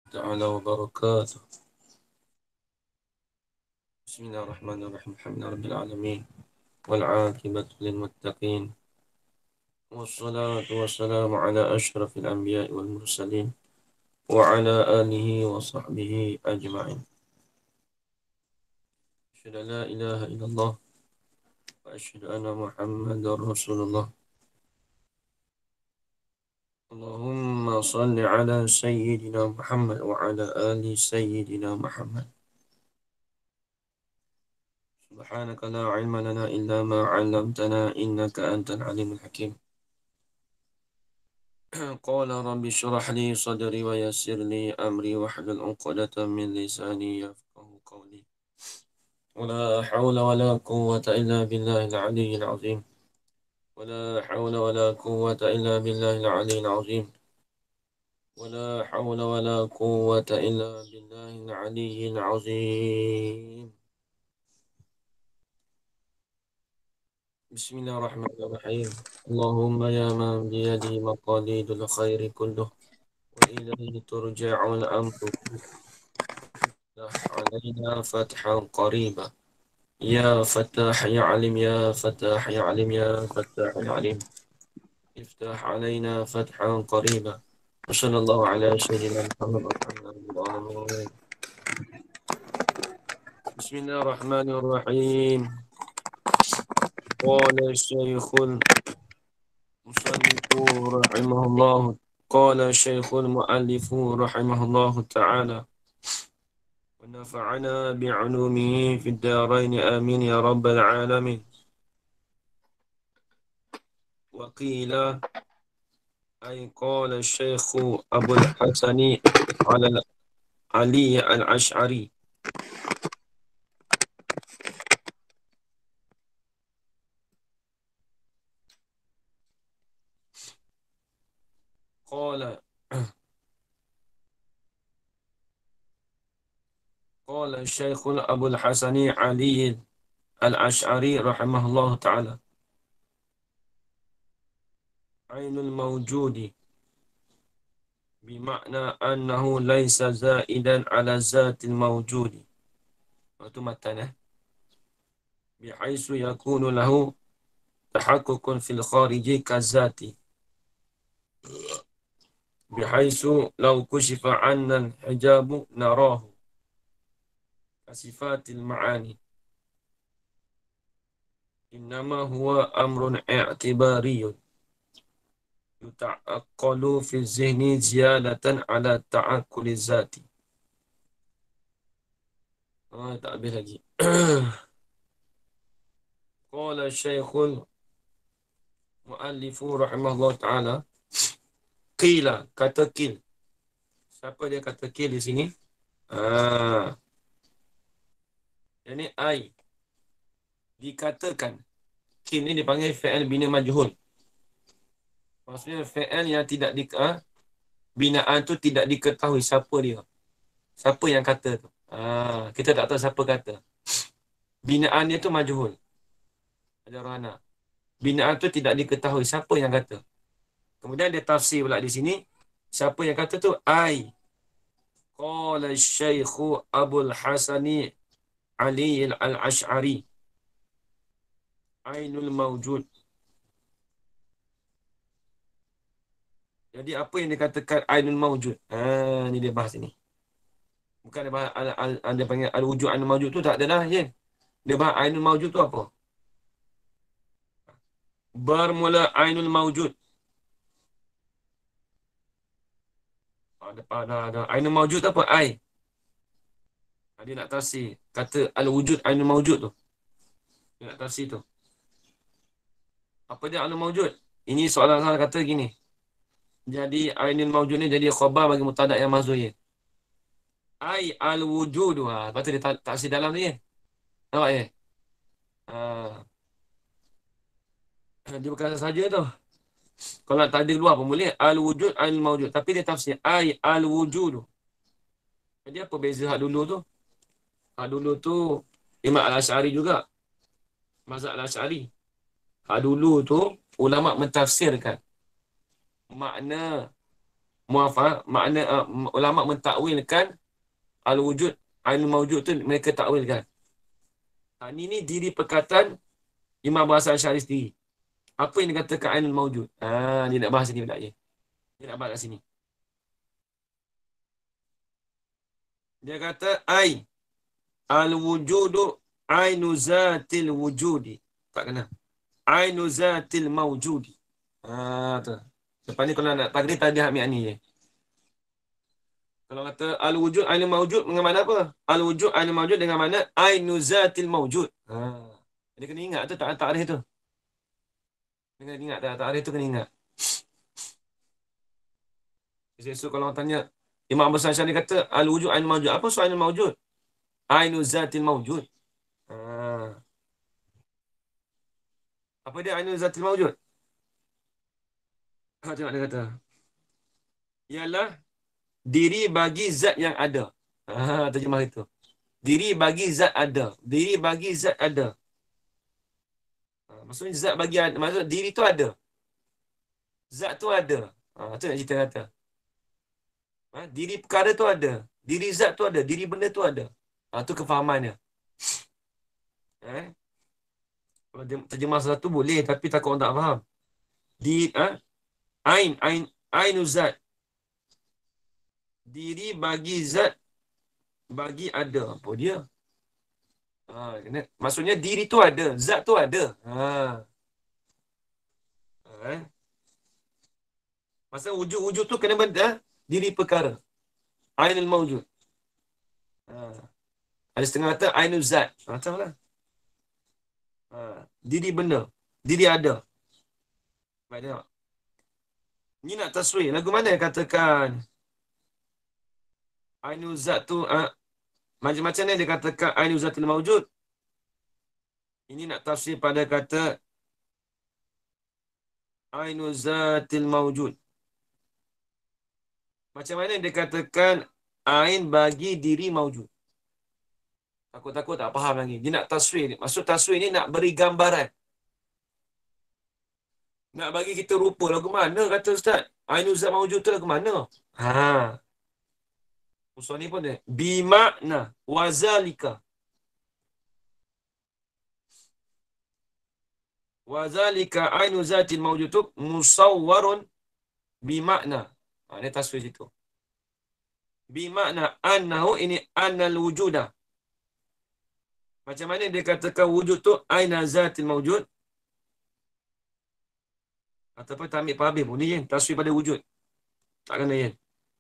تعالى وبركاته. بسم الله الرحمن الرحيم. الحمد لله رب العالمين والعاقبة للمتقين، والصلاة والسلام على أشرف الأنبياء والمرسلين وعلى آله وصحبه أجمعين. أشهد أن لا إله إلا الله وأشهد أن محمدا رسول الله. اللهم صل على سيدنا محمد وعلى آل سيدنا محمد. سبحانك لا علم لنا إلا ما علمتنا إنك أنت العليم الحكيم. قال رب اشرح لي صدري ويسر لي أمري واحلل عقدة من لساني يفقه قولي. ولا حول ولا قوة إلا بالله العلي العظيم. ولا حول ولا قوة إلا بالله العلي العظيم. ولا حول ولا قوة إلا بالله العلي العظيم. بسم الله الرحمن الرحيم. اللهم يا من بيده مقاليد الخير كله وإليه ترجع الأمر كله، افتح علينا فتحا قريبا. يا فتاح يا عليم، يا فتاح يا عليم، يا فتاح يا عليم، افتح علينا فتحا قريبا. وصلى الله على سيدنا محمد والحمد لله رب العالمين. بسم الله الرحمن الرحيم. قال الشيخ المصنف رحمه الله، قال الشيخ المؤلف رحمه الله تعالى، ونفعنا بعلومه في الدارين آمين يا رب العالمين. وقيل أي قال الشيخ أبو الحسن على علي الأشعري. قال قال الشيخ أبو الحسن علي الأشعري رحمه الله تعالى: عين الموجود بمعنى أنه ليس زائدا على ذات الموجود، وتمتنه بحيث يكون له تحقق في الخارج كالذات، بحيث لو كشف عنا الحجاب نراه كصفات المعاني، إنما هو أمر اعتباري يتعقل في الذهن زيادة على التعقل الذاتي. tak habis lagi. قال الشيخ المؤلف رحمه الله تعالى: قيل, kata kil. Siapa dia kata kil di sini? Ini ai, dikatakan. Kil ni dipanggil fi'il bina majhul. Maksudnya fi'il yang tidak binaan tu tidak diketahui siapa dia. Siapa yang kata tu. Kita tak tahu siapa kata. Binaan dia tu majhul. Ada orang anak. Binaan tu tidak diketahui siapa yang kata. Kemudian dia tafsir pula di sini. Siapa yang kata tu? Ai. Qala Syekh Abul Hasani Ali al-Ash'ari. Ainul mawjud. Jadi apa yang dikatakan ainul mawjud? Ni dia bahas ini. Bukan dia bahas dia panggil al-wujud ainul mawjud tu tak ada dah, je. Dia bahas ainul mawjud tu apa? Bermula ainul mawjud. Ada. Ainul mawjud apa? Ai. Dia nak tafsir. Kata al-wujud ainul mawjud tu. Dia nak tafsir tu. Apa dia ainul mawjud? Ini soalan salah kata gini. Jadi ainul mawjud ni jadi khabar bagi mubtada yang mahzuf. Ai al-wujud. Lepas tu dia tafsir dalam ni. Nampak ya? Dia bukan saja tu. Kalau nak takdir luar pun boleh. Al-wujud ainul mawjud. Tapi dia tafsir ai al-wujud. Jadi apa beza hak dulu tu? Hak dulu tu Imam Al-Asy'ari juga. Mazhab Al-Asy'ari. Hak dulu tu ulama mentafsirkan makna makna ulama mentakwilkan al-wujud, ainul mawjud tu mereka takwilkan. Ini diri perkataan Imam Abu Hasan Asy'ari sendiri. Apa yang dikatakan ainul mawjud? Dia nak bahas sini pula je. Dia nak bahas kat sini. Dia kata ai al-wujudu ainu zatil wujudi. Tak kena. Ainu zatil mawjudi. Tu. Lepas ni kalau nak takdir tadi ambil ni je. Kalau kata al-wujud ainul mawjud dengan mana apa? Al-wujud ainul mawjud dengan mana ainu zatil mawjud. Dia kena ingat tu tak takrif tu. Dia kena ingat tak takrif tu kena ingat. Esok kalau orang tanya Imam Abu Hasan Asy'ari kata al-wujud ainul mawjud. Apa soal ainul mawjud? Ainu zatil mawjud. Apa dia ainu zatil mawjud? Tengok dia kata. Ialah diri bagi zat yang ada. Terjemah itu. Diri bagi zat ada. Diri bagi zat ada. Maksudnya zat bagi ada. Maksud diri tu ada. Zat tu ada. Tu nak cerita kata. Diri perkara tu ada. Diri zat tu ada. Diri benda tu ada. Tu kefahamannya. Kalau terjemah satu boleh. Tapi takut orang tak faham. Ainu zat. Diri bagi zat. Bagi ada. Apa dia? Maksudnya diri tu ada. Zat tu ada. Masa wujud-wujud tu kena benda. Diri perkara. Ainul mawjud. Ada setengah kata ainul zat. Macam lah. Diri benda. Diri ada. Baik tengok. Ni nak taswir. Lagu mana yang katakan ainul zat tu macam-macam ni dia katakan ainul zatil mawjud. Ini nak tafsir pada kata ainul zatil mawjud. Macam mana dia katakan ain bagi diri mawjud. Takut-takut tak faham lagi. Dia nak taswir. Maksud taswir ni nak beri gambaran. Nak bagi kita rupa. Lagu mana kata Ustaz? Ainul zat mawjud tu lagu mana? Usul ni pun dia. Bimakna wazalika. Wazalika ainul zatil mawjud tu musawwarun bimakna. Ini taswir situ. Bimakna annahu ini annal wujuda. Macam mana dia katakan wujud tu aina zatil mawjud? Ataupun tak ambil paham pun ni je. Taswir pada wujud. Tak kena je.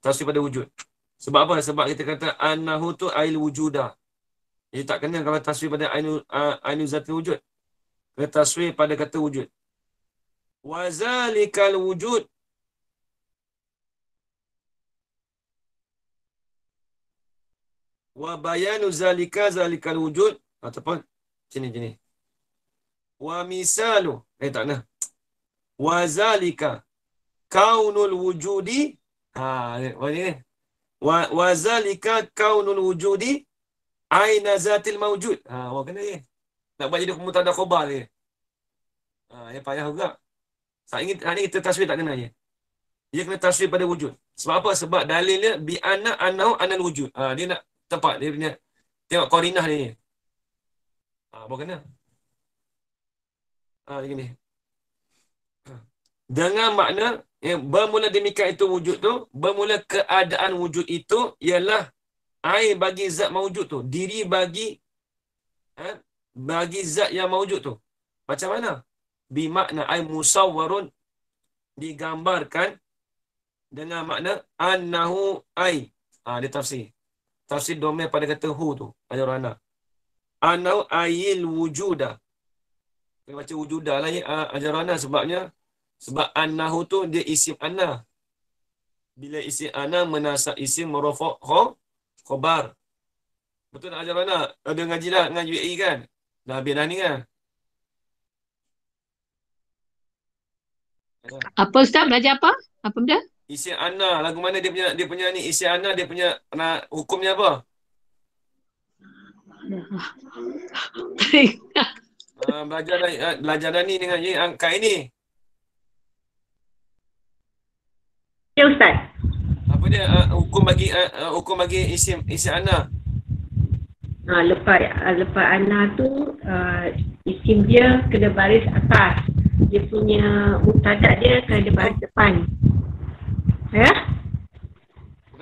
Taswir pada wujud. Sebab apa? Sebab kita kata annahu tu ail wujuda. Jadi tak kena kalau taswir pada ainu zatil wujud. Kena taswir pada kata wujud. Wazalikal wujud. Wa bayanu zalika zalikal wujud. Ataupun sini. Wa misalu. Tak nak. Wa zalika kaunul wujudi. Ni. Wa zalika kaunul wujudi aina zatil mawjud. Orang kena ni. Nak buat jadi mubtada khabar dia. Yang payah juga. Saat ini kita taswir tak kena je. Dia kena taswir pada wujud. Sebab apa? Sebab dalilnya bi anna annahu anal wujud. Dia nak tepat dia punya. Tengok qarinah dia ni. Apa kena? Begini. Dengan makna bermula demikian itu wujud tu, bermula keadaan wujud itu ialah ain bagi zat mawjud tu, diri bagi bagi zat yang mawjud tu. Macam mana? Bimakna ain musawwarun, digambarkan dengan makna annahu ain. Dia tafsir. Tafsir domain pada kata hu tu, ada rana. Annahu ayil wujuda. Kita baca wujuda lah ya, ajarana sebabnya sebab annahu tu dia isim anna. Bila isim anna menasab isim marfu' khabar. Betul tak ajarana? Ada ngaji dah dengan UAE kan? Dah habis dah ni kan? Apa Ustaz belajar apa? Apa benda? Isim anna, lagu mana dia punya ni isim anna dia punya hukumnya apa? Belajar dah ni dengan Kak ini. Ya Ustaz. dia hukum bagi isim ana. Lepas ana tu isim dia kena baris atas. Dia punya mubtada dia kena baris depan. Ya?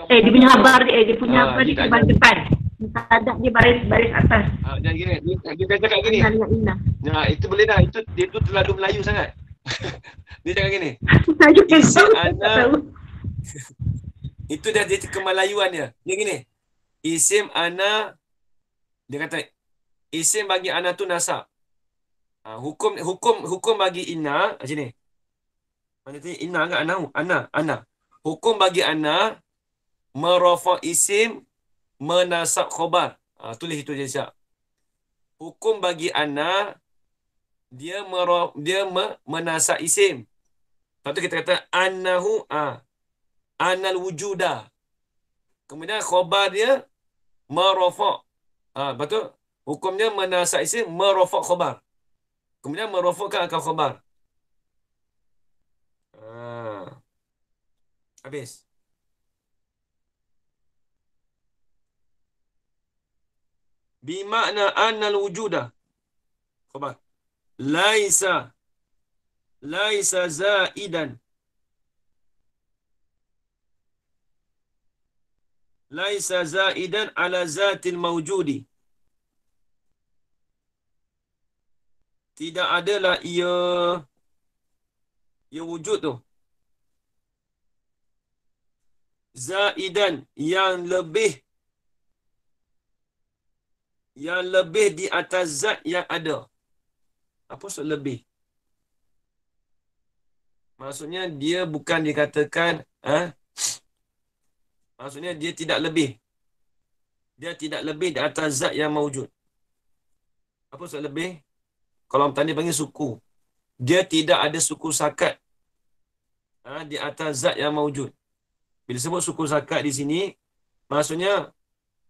Dia punya khabar dia kena baris depan. Mubtada dia baris atas. Jangan gini. Dia cakap gini. Ana dengan inna. Nah, itu boleh dah. Dia tu terlalu Melayu sangat. Dia cakap gini. Isim ana. Itu dah dia kemalayuan dia. Dia gini. Isim ana, dia kata isim bagi ana tu nasab. Hukum bagi inna macam ni. Mana tu inna ke ana. Hukum bagi ana merafa isim menasab khabar. Tulis itu je siap. Hukum bagi ana dia menasab isim. Lepas tu kita kata annahu anal wujuda. Kemudian khabar dia merafa. Lepas tu hukumnya menasab isim merafa khabar. Kemudian merafa'kan akal khabar. Habis. Bimakna annal wujuda. Khabar. Laisa zaidan. Laisa zaidan ala zatil mawjudi. Tidak adalah ia wujud tu zaidan yang lebih di atas zat yang ada. Apa maksud lebih? Maksudnya dia bukan dikatakan maksudnya dia tidak lebih. Dia tidak lebih di atas zat yang mawujud. Apa maksud lebih? Kalau tadi panggil suku. Dia tidak ada suku sakat di atas zat yang mawujud. Bila sebut suku sakat di sini, maksudnya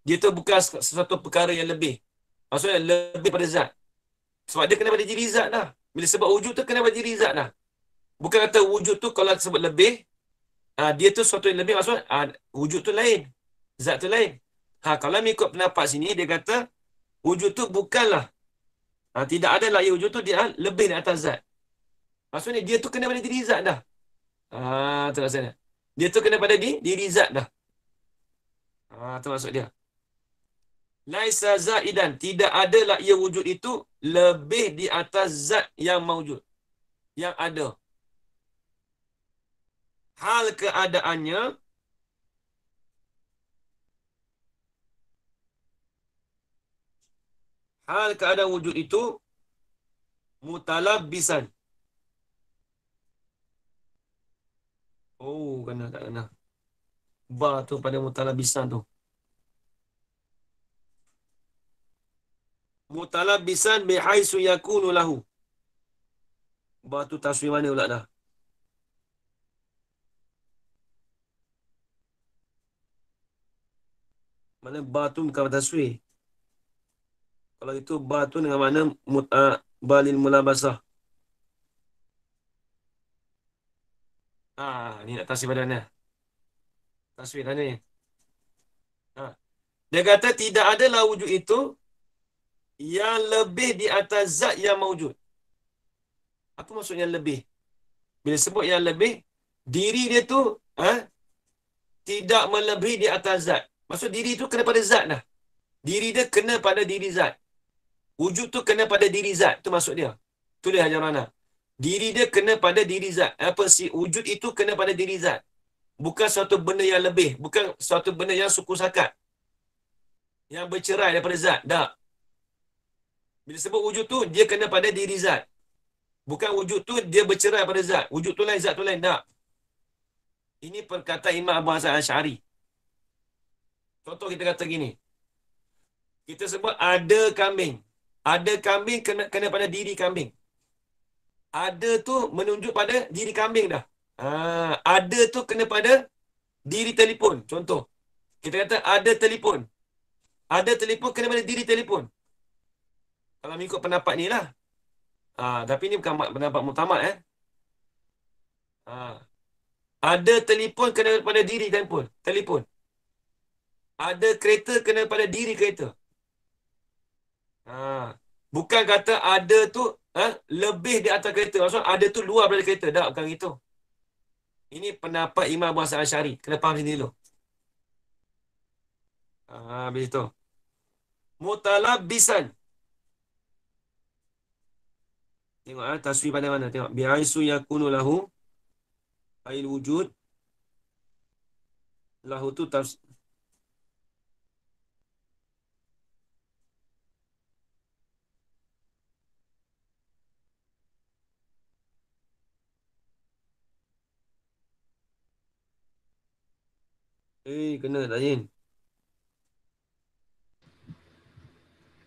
dia tu bukan sesuatu perkara yang lebih. Maksudnya lebih pada zat. Sebab dia kena pada diri zat dah. Bila sebut wujud tu kena pada diri zat dah. Bukan kata wujud tu kalau sebut lebih, dia tu sesuatu yang lebih, maksudnya wujud tu lain. Zat tu lain. Kalau mengikut pendapat sini, dia kata wujud tu bukanlah. Tidak ada lah wujud tu, dia lebih di atas zat. Maksudnya dia tu kena pada diri zat dah. Tu maksudnya. Dia tu kena pada diri zat dah. Tu maksud dia. Laisa zaidan, tidak adalah ia wujud itu lebih di atas zat yang mawujud, yang ada. Hal keadaannya hal keadaan wujud itu mutalabbisan. Kena tak kena. Ba tu pada mutalabbisan tu. Mutalabbisan bihaisu yakunu lahu. Ba tu taswir mana pula dah? Mana ba tu bukan taswir. Kalau itu ba tu dengan mana balil mulabasah. Ni nak taswir badannya. Taswir tanya ni. Dia kata tidak adalah wujud itu yang lebih di atas zat yang mawujud. Apa maksudnya lebih? Bila sebut yang lebih, diri dia tu tidak melebihi di atas zat. Maksud diri tu kena pada zat dah. Diri dia kena pada diri zat. Wujud tu kena pada diri zat. Tu maksud dia. Tulis Hajar Rana. Diri dia kena pada diri zat. Wujud itu kena pada diri zat. Bukan suatu benda yang lebih. Bukan suatu benda yang suku sakat. Yang bercerai daripada zat. Tak. Bila sebut wujud tu, dia kena pada diri zat. Bukan wujud tu, dia bercerai daripada zat. Wujud tu lain, zat tu lain. Tak. Ini perkataan Imam Abu Hasan Asy'ari. Contoh kita kata gini. Kita sebut ada kambing. Ada kambing kena pada diri kambing. Ada tu menunjuk pada diri kambing dah. Ada tu kena pada diri telefon. Contoh. Kita kata ada telefon. Ada telefon kena pada diri telefon. Kalau mengikut pendapat ni lah. Tapi ni bukan pendapat muktamad. Ada telefon kena pada diri telefon. Ada kereta kena pada diri kereta. Ha. Bukan kata ada tu lebih di atas kereta. Maksud ada tu luar daripada kereta. Tak, bukan gitu. Ini pendapat Imam Abu Hasan Asy'ari. Kena faham sini dulu. Habis itu. Mutalabbisan. Tengok taswir pada mana. Tengok. Bi'aisu yakunu lahu ail wujud. Lahu tu tafsir. Kena tak, Yin?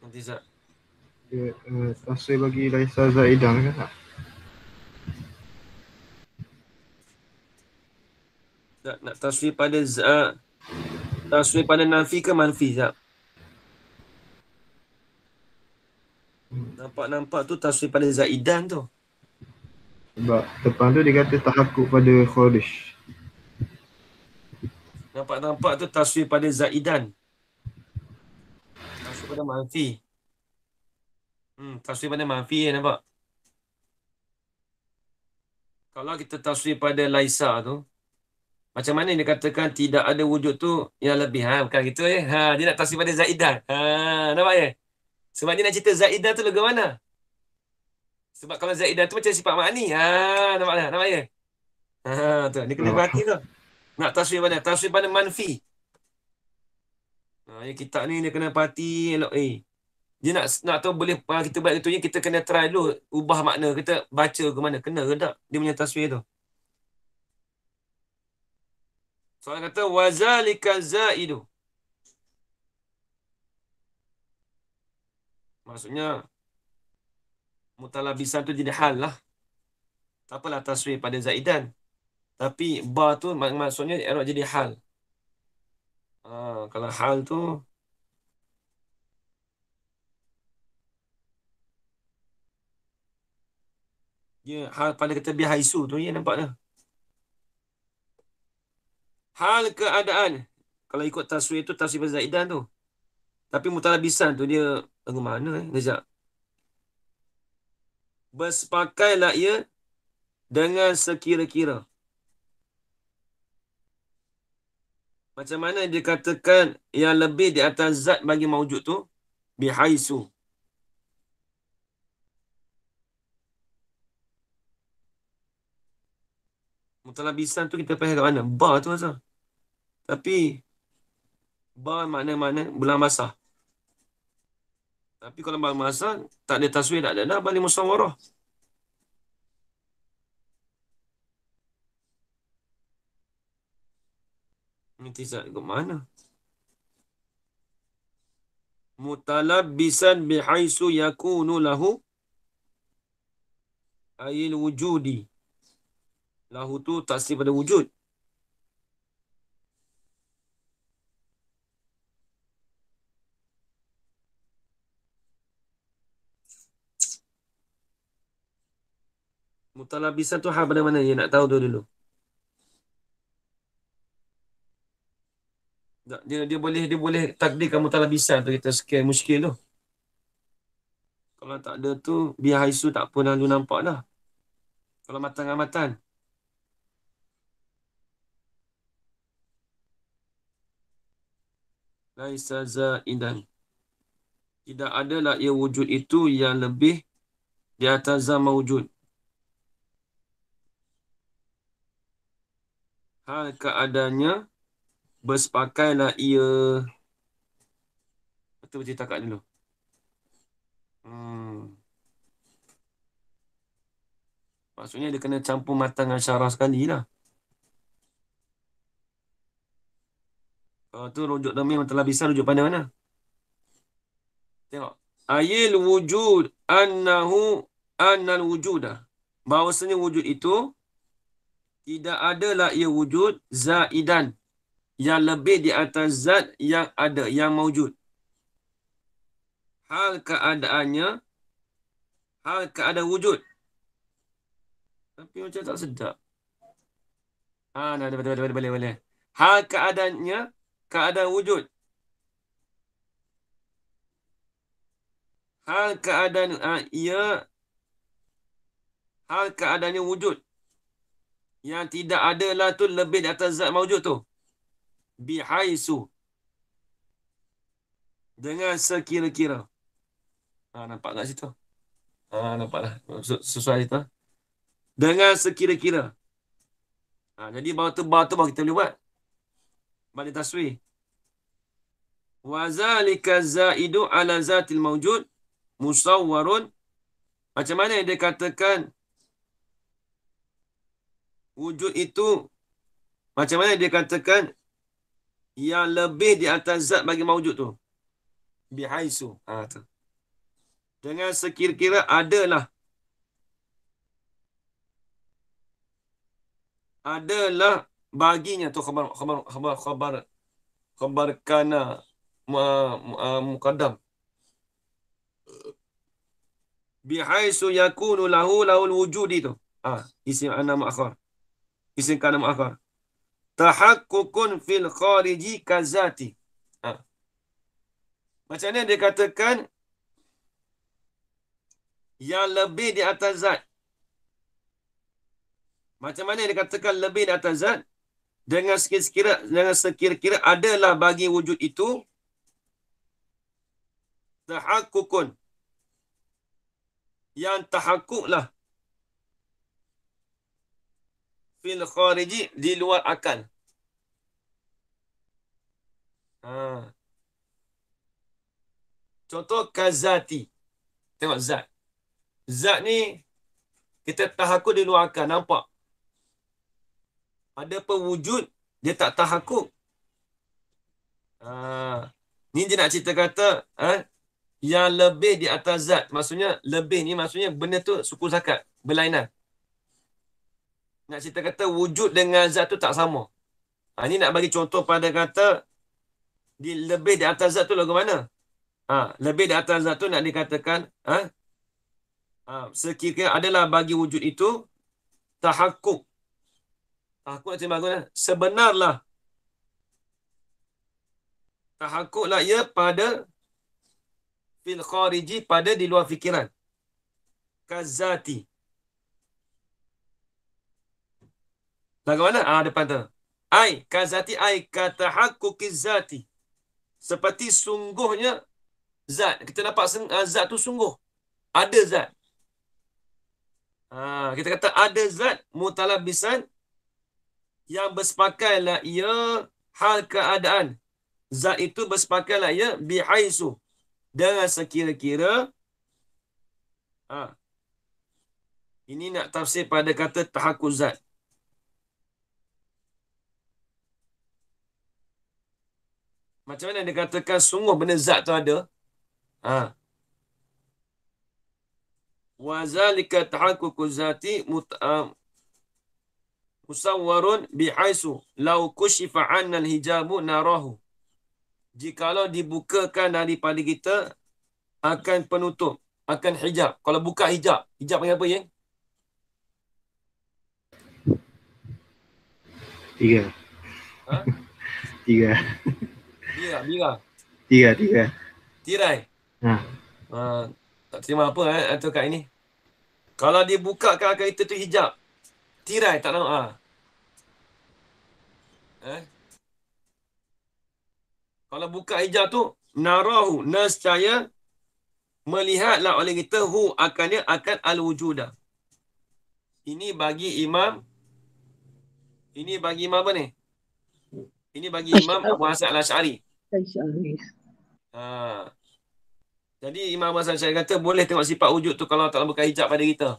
Nanti Zat. Dia tafsir bagi Laisa Zaidan kan tak? Zat nak taswir pada taswir pada nafi ke manfi, Zat? Nampak tu taswir pada Zaidan tu. Sebab depan tu dia kata tahakuk pada Khodish. Nampak tu taswir pada Zaidan. Taswir pada manfi. Taswir pada manfi, nampak? Kalau kita taswir pada Laisa tu, macam mana dia katakan tidak ada wujud tu yang lebih? Bukan gitu ya. Dia nak taswir pada Zaidan. Nampak ya? Sebab dia nak cerita Zaidan tu lagu mana? Sebab kalau Zaidan tu macam sifat makni. Nampak tak? Nampak ya? Tu. Dia kena perhati tu. Nak taswir pada? Taswir pada manfi. Kitab ni dia kena perhati elok. Dia nak tahu boleh kita buat itu, kita kena try dulu ubah makna. Kita baca ke mana? Kena ke tak? Dia punya taswir tu. Soalan kata wazalika zaidu. Maksudnya mutalabisan tu jadi hal lah. Tak apalah taswir pada Zaidan. Tapi ba tu maksudnya i'rab jadi hal. Kalau hal tu dia hal pada kata bihaisu tu ya, nampak dah. Hal keadaan. Kalau ikut taswir tu taswir pada Zaidan tu. Tapi mutalabisan tu dia lagu mana Sekejap. Bersepakailah ia dengan sekira-kira. Macam mana dia katakan yang lebih di atas zat bagi maujud tu? Bihaisu. Mutalabisan tu kita faham kat mana? Ba tu asal. Tapi ba makna-makna bulan basah. Tapi kalau bulan basah tak ada taswir, tak ada dah balik musyawarah. Nanti saya ikut mana? Mutalabbisan bihaisu yakunu lahu ayil wujudi. Lahu tu taksir pada wujud. Mutalabisan tu hal pada mana? Dia nak tahu tu dulu. Dia boleh takdirkan mutalabisan tu, kita sekian muskil tu. Kalau tak ada tu bihaisu tak pun lalu nampak dah. Kalau matan-matan. Laisa zaidan. Tidak adalah ia wujud itu yang lebih di atas zat mawujud. Hal keadaannya bersepakailah ia. Betul-betul takat dulu. Maksudnya dia kena campur matan dengan syarah sekali lah. Kalau tu rujuk dhamir mutalabisan rujuk pada mana? Tengok. Ayil wujud annal wujudah. Bahawasanya wujud itu tidak adalah ia wujud zaidan. Yang lebih di atas zat yang ada, yang mawujud. Hal keadaannya, hal keadaan wujud. Tapi macam tak sedap. Nah, boleh. Hal keadaannya, keadaan wujud. Hal keadaan hal keadaannya wujud. Yang tidak ada lah tu lebih di atas zat maujud tu. Bihaisu. Dengan sekira-kira. Nampak kat situ? Nampaklah. Sesuai situ. Dengan sekira-kira. Jadi bawah tu kita boleh buat. Balik taswir. Wa zalika zaidu ala zatil maujud musawwarun. Macam mana dia katakan wujud itu, macam mana dia katakan yang lebih di atas zat bagi maujud tu? Bihaisu. Tu. Dengan sekira-kira adalah baginya tu khabar kana muqaddam. Bihaisu yakunu lahul wujudi tu. Isim ana muakhar. Isim kana muakhar. Tahakkukun fil khariji kazati. Macam mana dia katakan yang lebih di atas zat? Macam mana dia katakan lebih di atas zat? Dengan sekira-kira adalah bagi wujud itu tahakkukun. Yang tahakkuklah fil khariji, di luar akal. Contoh kazati. Tengok zat. Zat ni kita tahakkuk di luar akal, nampak. Ada pewujud dia tak tahakkuk. Ni dia nak cerita kata yang lebih di atas zat. Maksudnya lebih ni maksudnya benda tu suku zakat, berlainan. Nak cerita kata wujud dengan zat tu tak sama. Ni nak bagi contoh pada kata lebih di atas zat tu lagu mana? Lebih di atas zat tu nak dikatakan sekiranya adalah bagi wujud itu tahakkuk. Tahakkuk macam bagus. Sebenarlah. Tahakkuklah ia pada fil khariji, pada di luar fikiran. Kazati. Bagaimana? Depan tu. Kazati katahakkukiz zati. Seperti sungguhnya zat. Kita nampak zat tu sungguh. Ada zat. Kita kata ada zat mutalabisan yang bersepakailah ia hal keadaan. Zat itu bersepakailah ia bihaisu. Dengan sekira-kira. Ini nak tafsir pada kata tahakkuk zat. Macam mana dia katakan sungguh benda zat tu ada? Wa zalika tahaqququ zati musawwarun bihaisu law kushifa 'anna al-hijabu narahu. Jikalau dibukakan daripada kita akan penutup, akan hijab. Kalau buka hijab panggil apa ya? 3. 3. Bira. 3. Tirai. Tak terima apa atau kat ini. Kalau dibukakan akan kita tu hijab. Tirai tak nak. Kalau buka hijab tu narahu, nescaya melihatlah oleh kita akan al-wujuda. Ini bagi imam apa ni? Ini bagi Imam Abu Hasan Al-Asy'ari. Jadi Imam Abu Hasan Al-Asy'ari kata boleh tengok sifat wujud tu kalau tak buka hijab pada kita.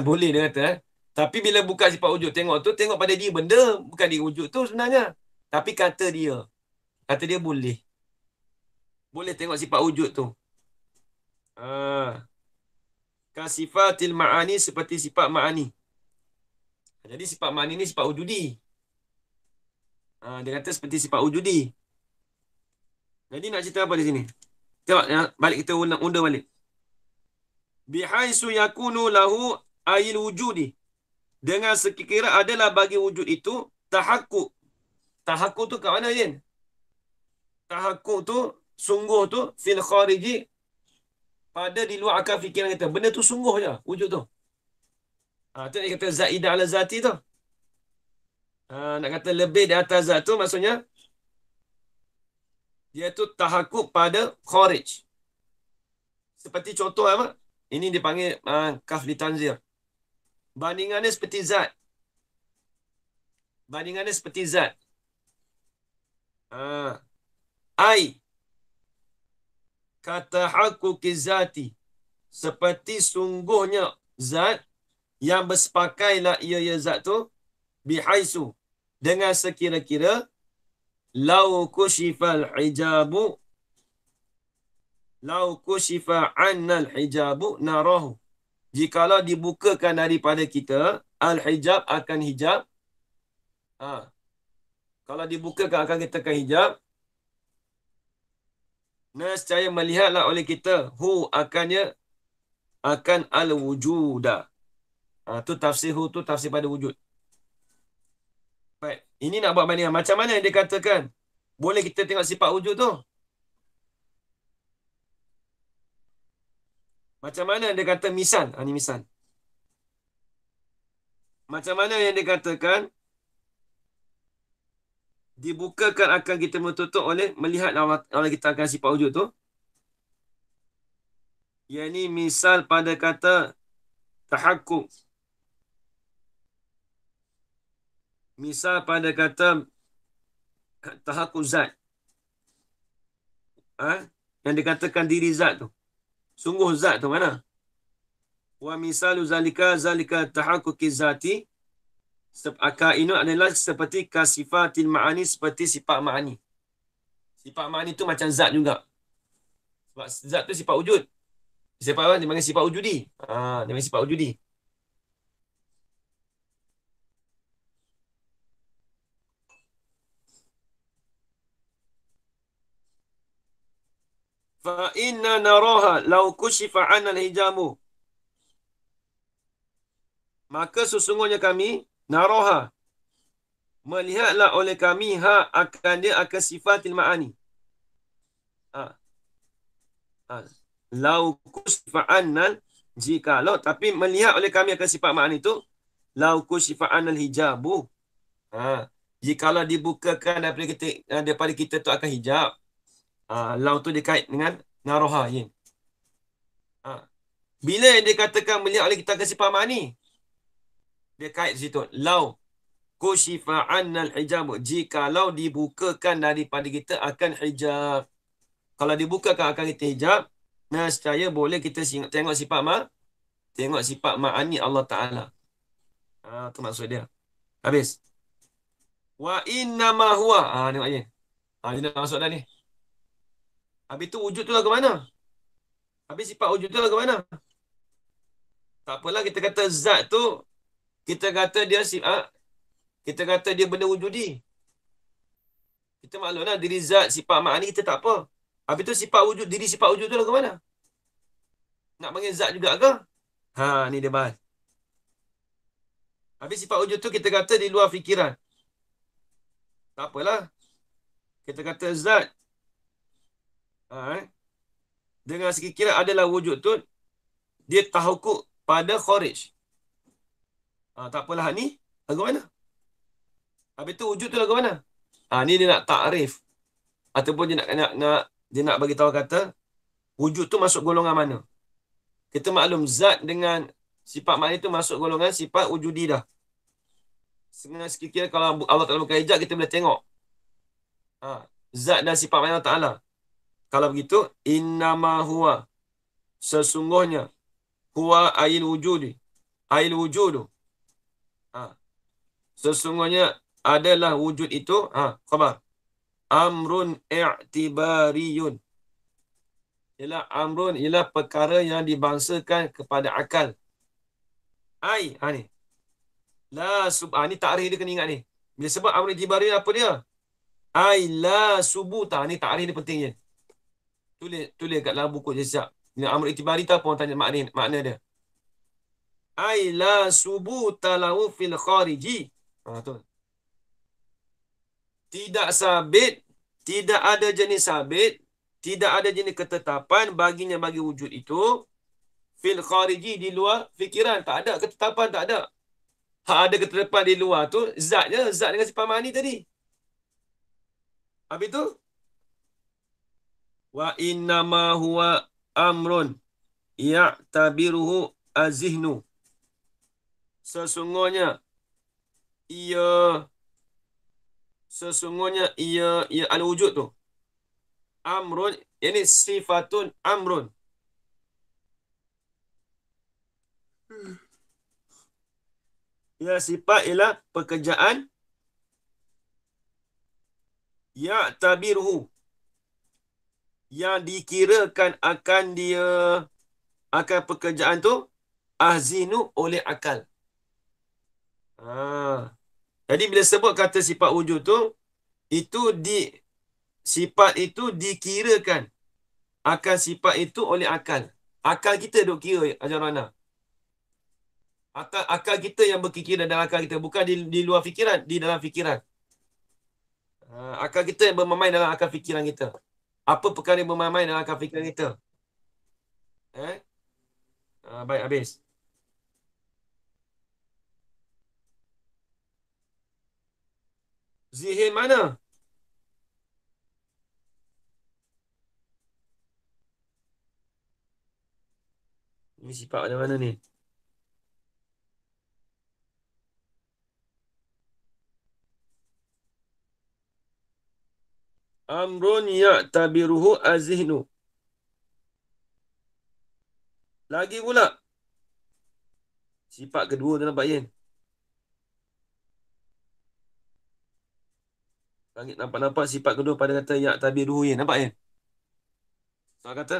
Boleh dia kata. Tapi bila buka sifat wujud tengok pada dia benda, bukan dia wujud tu sebenarnya. Tapi kata dia boleh. Boleh tengok sifat wujud tu. Kasifatil ma'ani, seperti sifat ma'ani. Jadi sifat ma'ani ni sifat wujudi. Dia kata seperti sifat wujudi. Jadi nak cerita apa di sini? Tengok balik kita unda balik. Bihaisu yakunu lahu ayil wujudi. Dengan sekiranya adalah bagi wujud itu tahakkuk. Tahakkuk tu kat mana, Yin? Tahakkuk tu, sungguh tu, fil khariji, pada di luar akal fikiran kita. Benda tu sungguh je, wujud tu. Tu dia kata zaidah ala zati tu. Nak kata lebih di atas zat tu, maksudnya, dia tu tahakkuk pada kharij. Seperti contoh apa? Ini dipanggil kaf li tanzir. Bandingannya seperti zat. Bandingannya seperti zat. Ai kata hakuki zati, seperti sungguhnya zat yang bersepakailah ia zat tu bihaisu, dengan sekira-kira lau kushifal hijabu, lau kushifa annal hijabu narahu, jikalau dibukakan daripada kita al-hijab akan hijab, kalau dibukakan akan kita akan hijab, nescaya melihatlah oleh kita hu akannya, akan al-wujuda. Tu tafsir hu tu tafsir pada wujud. Baik, ini nak buat bandingan. Macam mana yang dia katakan boleh kita tengok sifat wujud tu? Macam mana dia kata misal? Ni misal. Macam mana yang dia katakan dibukakan akan kita menutup oleh melihat oleh kita akan sifat wujud tu? Yang ni misal pada kata tahakkuk. Misal pada kata tahakkuk zat. Yang dikatakan diri zat tu. Sungguh zat tu mana? Wa misalu zalika tahakkuki zati. Akal ini adalah seperti kasifatil ma'ani, seperti sifat ma'ani. Sifat ma'ani tu macam zat juga. Sebab zat tu sifat wujud. Sifat apa? Dia panggil sifat wujudi. Dia panggil sifat wujudi. Fa inna naraha law kushifa 'anna al-hijabu. Maka sesungguhnya kami naraha, melihatlah oleh kami akan dia akan sifatil ma'ani. Law kushifa 'anna, jikalau, tapi melihat oleh kami akan sifat ma'ani itu law kushifa 'anna al-hijabu. Jikalau dibukakan daripada kita tu akan hijab. Law tu dikait dengan naroha. Bila yang dikatakan melihat oleh kita akan sifat ma'ani, dia kait di situ. Law kushifa 'annal hijab, jikalau dibukakan daripada kita akan hijab. Kalau dibukakan akan kita hijab, nescaya boleh kita tengok sifat ma'ani Allah Ta'ala. Tu maksud dia. Habis. Wa inna ma huwa. Tengok je. Dia nak masuk dah ni. Habis tu wujud tu lah ke mana? Habis sifat wujud tu lah ke mana? Tak apalah kita kata zat tu, kita kata dia benda wujudi. Kita maklumlah diri zat, sifat ma'ani kita tak apa. Habis tu sifat wujud, diri sifat wujud tu lah ke mana? Nak panggil zat juga ke? Ni dia bahas. Habis sifat wujud tu kita kata di luar fikiran. Tak apalah. Kita kata zat. Dengan sekiranya adalah wujud tu, dia tahakkuk pada kharij. Tak apalah ni, lagu mana? Habis tu wujud tu lagu mana? Ni dia nak takrif. Ataupun dia nak bagi tahu kata wujud tu masuk golongan mana. Kita maklum zat dengan sifat makna itu masuk golongan sifat wujudi dah. Sekiranya kalau Allah Ta'ala buka hijab, kita boleh tengok zat dan sifat makna Allah Ta'ala. Kalau begitu, innama huwa, sesungguhnya, huwa ayil wujudi, ayil wujudu. Sesungguhnya adalah wujud itu, khabar. Amrun i'tibariyun. Ialah amrun, ialah perkara yang dibangsakan kepada akal. Ni. Ni takrif dia kena ingat ni. Bila sebab amrun i'tibariyun, apa dia? La subuta. Ni takrif dia pentingnya. Tulis kat dalam buku je siap. Bila amr itibari tu apa orang tanya makna dia. Ai la subuta lahu fil khariji. Tu. Tidak sabit, tidak ada jenis sabit, tidak ada jenis ketetapan baginya bagi wujud itu fil khariji, di luar fikiran. Tak ada ketetapan, tak ada. Ada ketetapan di luar tu zatnya, zat dengan sifat ma'ani tadi. Habis tu wa innama huwa amrun ya'tabiruhu azihnu. Sesungguhnya ia al-wujud tu amrun, ini sifatun amrun. Ya, sifat ialah pekerjaan ya'tabiruhu, yang dikirakan akan dia, akan pekerjaan tu azinu, oleh akal. Jadi bila sebut kata sifat wujud tu, itu sifat itu dikirakan akan sifat itu oleh akal. Akal kita duk kira, ajarana. Akal kita yang berfikiran dalam akal kita, bukan di luar fikiran, di dalam fikiran. Akal kita yang bermain dalam akal fikiran kita. Apa perkara yang bermain dalam akal fikiran kita? Baik, habis. Zihin mana? Ini sifat mana ni? Amrun ya'tabiruhu azihnu. Lagi pula. Sifat kedua tu nampak Yen. Nampak sifat kedua pada kata ya'tabiruhu Yen. Nampak Yen? Soal kata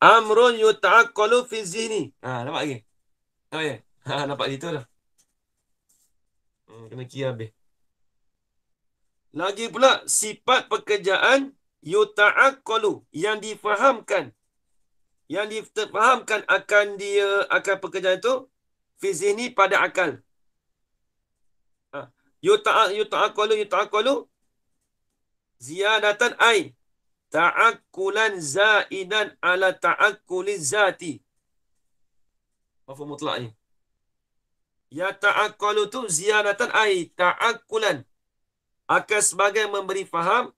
amrun yuta'aqqalu fi zihni. Nampak lagi? Nampak Yen? Nampak itu dah. Kena kira habis. Lagi pula sifat pekerjaan yuta'aqqalu, yang difahamkan. Yang difahamkan akan dia, akan pekerjaan itu fi zihni, pada akal. Yuta'aqqalu ziyadatan ai ta'akkulan zaidan ala ta'akkuli zati. Mafhum mutlak ni. Ya ta'aqqalu tu ziyadatan ai ta'akkulan, akan sebagai memberi faham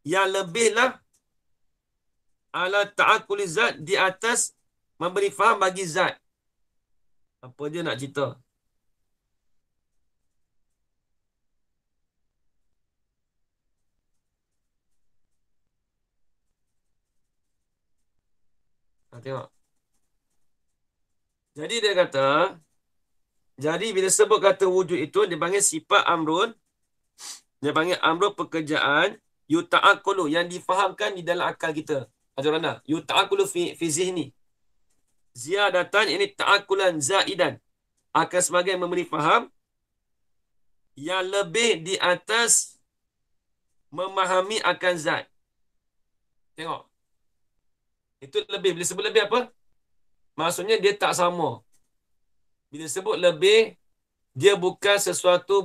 yang lebihlah ala ta'akkuli zat, di atas memberi faham bagi zat. Apa dia nak cerita? Tengok. Jadi dia kata, jadi bila sebut kata wujud itu, dia panggil sifat amrun. Dia panggil amrun pekerjaan yuta'aqqalu, yang difahamkan di dalam akal kita. Ajarana, yuta'aqqalu fi zihni. Ziyadatan, ini ta'akkulan zaidan, akan sebagai memberi faham yang lebih di atas memahami akan zat. Tengok. Itu lebih. Bila sebut lebih apa? Maksudnya dia tak sama. Bila sebut lebih, dia bukan sesuatu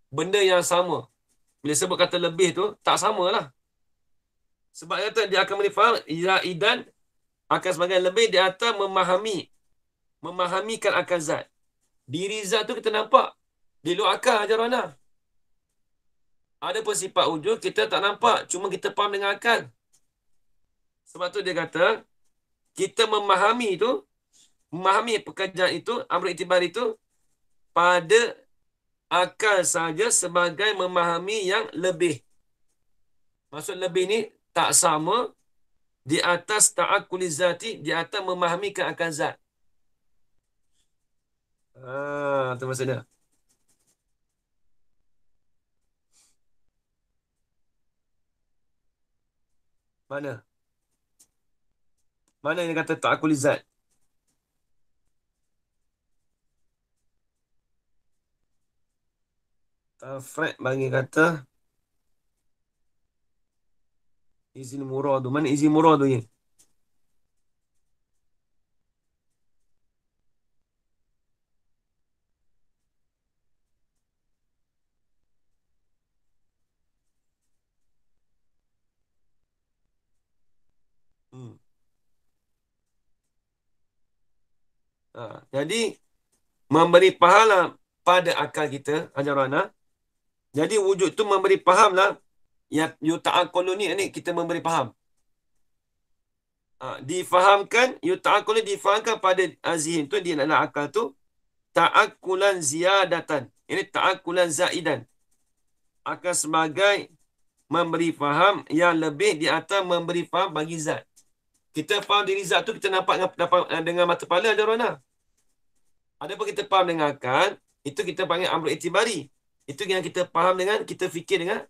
benda yang sama. Bila sebut kata lebih tu, tak samalah. Sebab kata dia akan memberi faham zaidan, akan sebagai lebih di atas memahamikan akan zat. Diri zat tu kita nampak di luar akal ajarana. Ada pun sifat wujud kita tak nampak, cuma kita faham dengan akal. Sebab tu dia kata kita memahami pekerjaan itu, amr iktibar itu, pada akal saja sebagai memahami yang lebih. Maksud lebih ni tak sama di atas ta'akkuli zati, di atas memahamikan akan zat. Itu maksudnya. Mana? Mana yang kata ta'akkuli zat? Tafrek bagi kata izin muradu. Mana izin muradu ni? Jadi memberi pahala pada akal kita, ajaran. Jadi wujud tu memberi fahamlah. Ya yuta'aqalu ni kita memberi faham. Difahamkan, yuta'aqalu difahamkan pada azhin tu, dia adalah akal tu, ta'akkulan ziyadatan. Ini ta'akkulan zaidan. Akan sebagai memberi faham yang lebih di atas memberi faham bagi zat. Kita faham diri zat tu, kita nampak dengan mata kepala, ada orang. Adapun kita faham dengan akal, itu kita panggil amrul itibari. Itu yang kita faham dengan, kita fikir dengan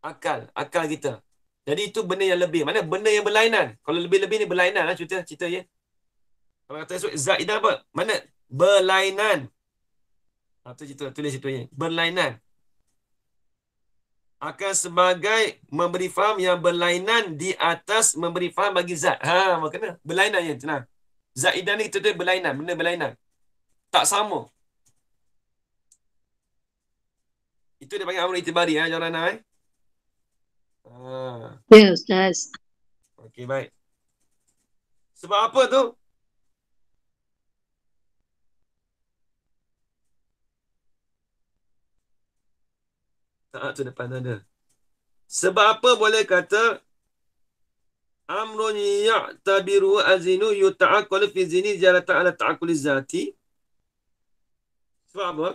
akal kita. Jadi itu benda yang lebih. Mana benda yang berlainan. Kalau lebih-lebih ni berlainan lah cerita ya. Kalau kata zaidah apa? Mana berlainan. Itu cerita, tulis itu ya. Berlainan. Akan sebagai memberi faham yang berlainan di atas memberi faham bagi zat. Maknanya berlainan ya, tenang. Zaidah ni kita tu berlainan, benda berlainan. Tak sama. Itu dia panggil amrul itibari Jarana Ya, Ustaz. Okey, baik. Sebab apa tu? Tu depan ada. Sebab apa boleh kata amrun ya'tabiru azinu yuta'aqqalu fi zini ziyaratan ala ta'aqquli zati? Sebab apa?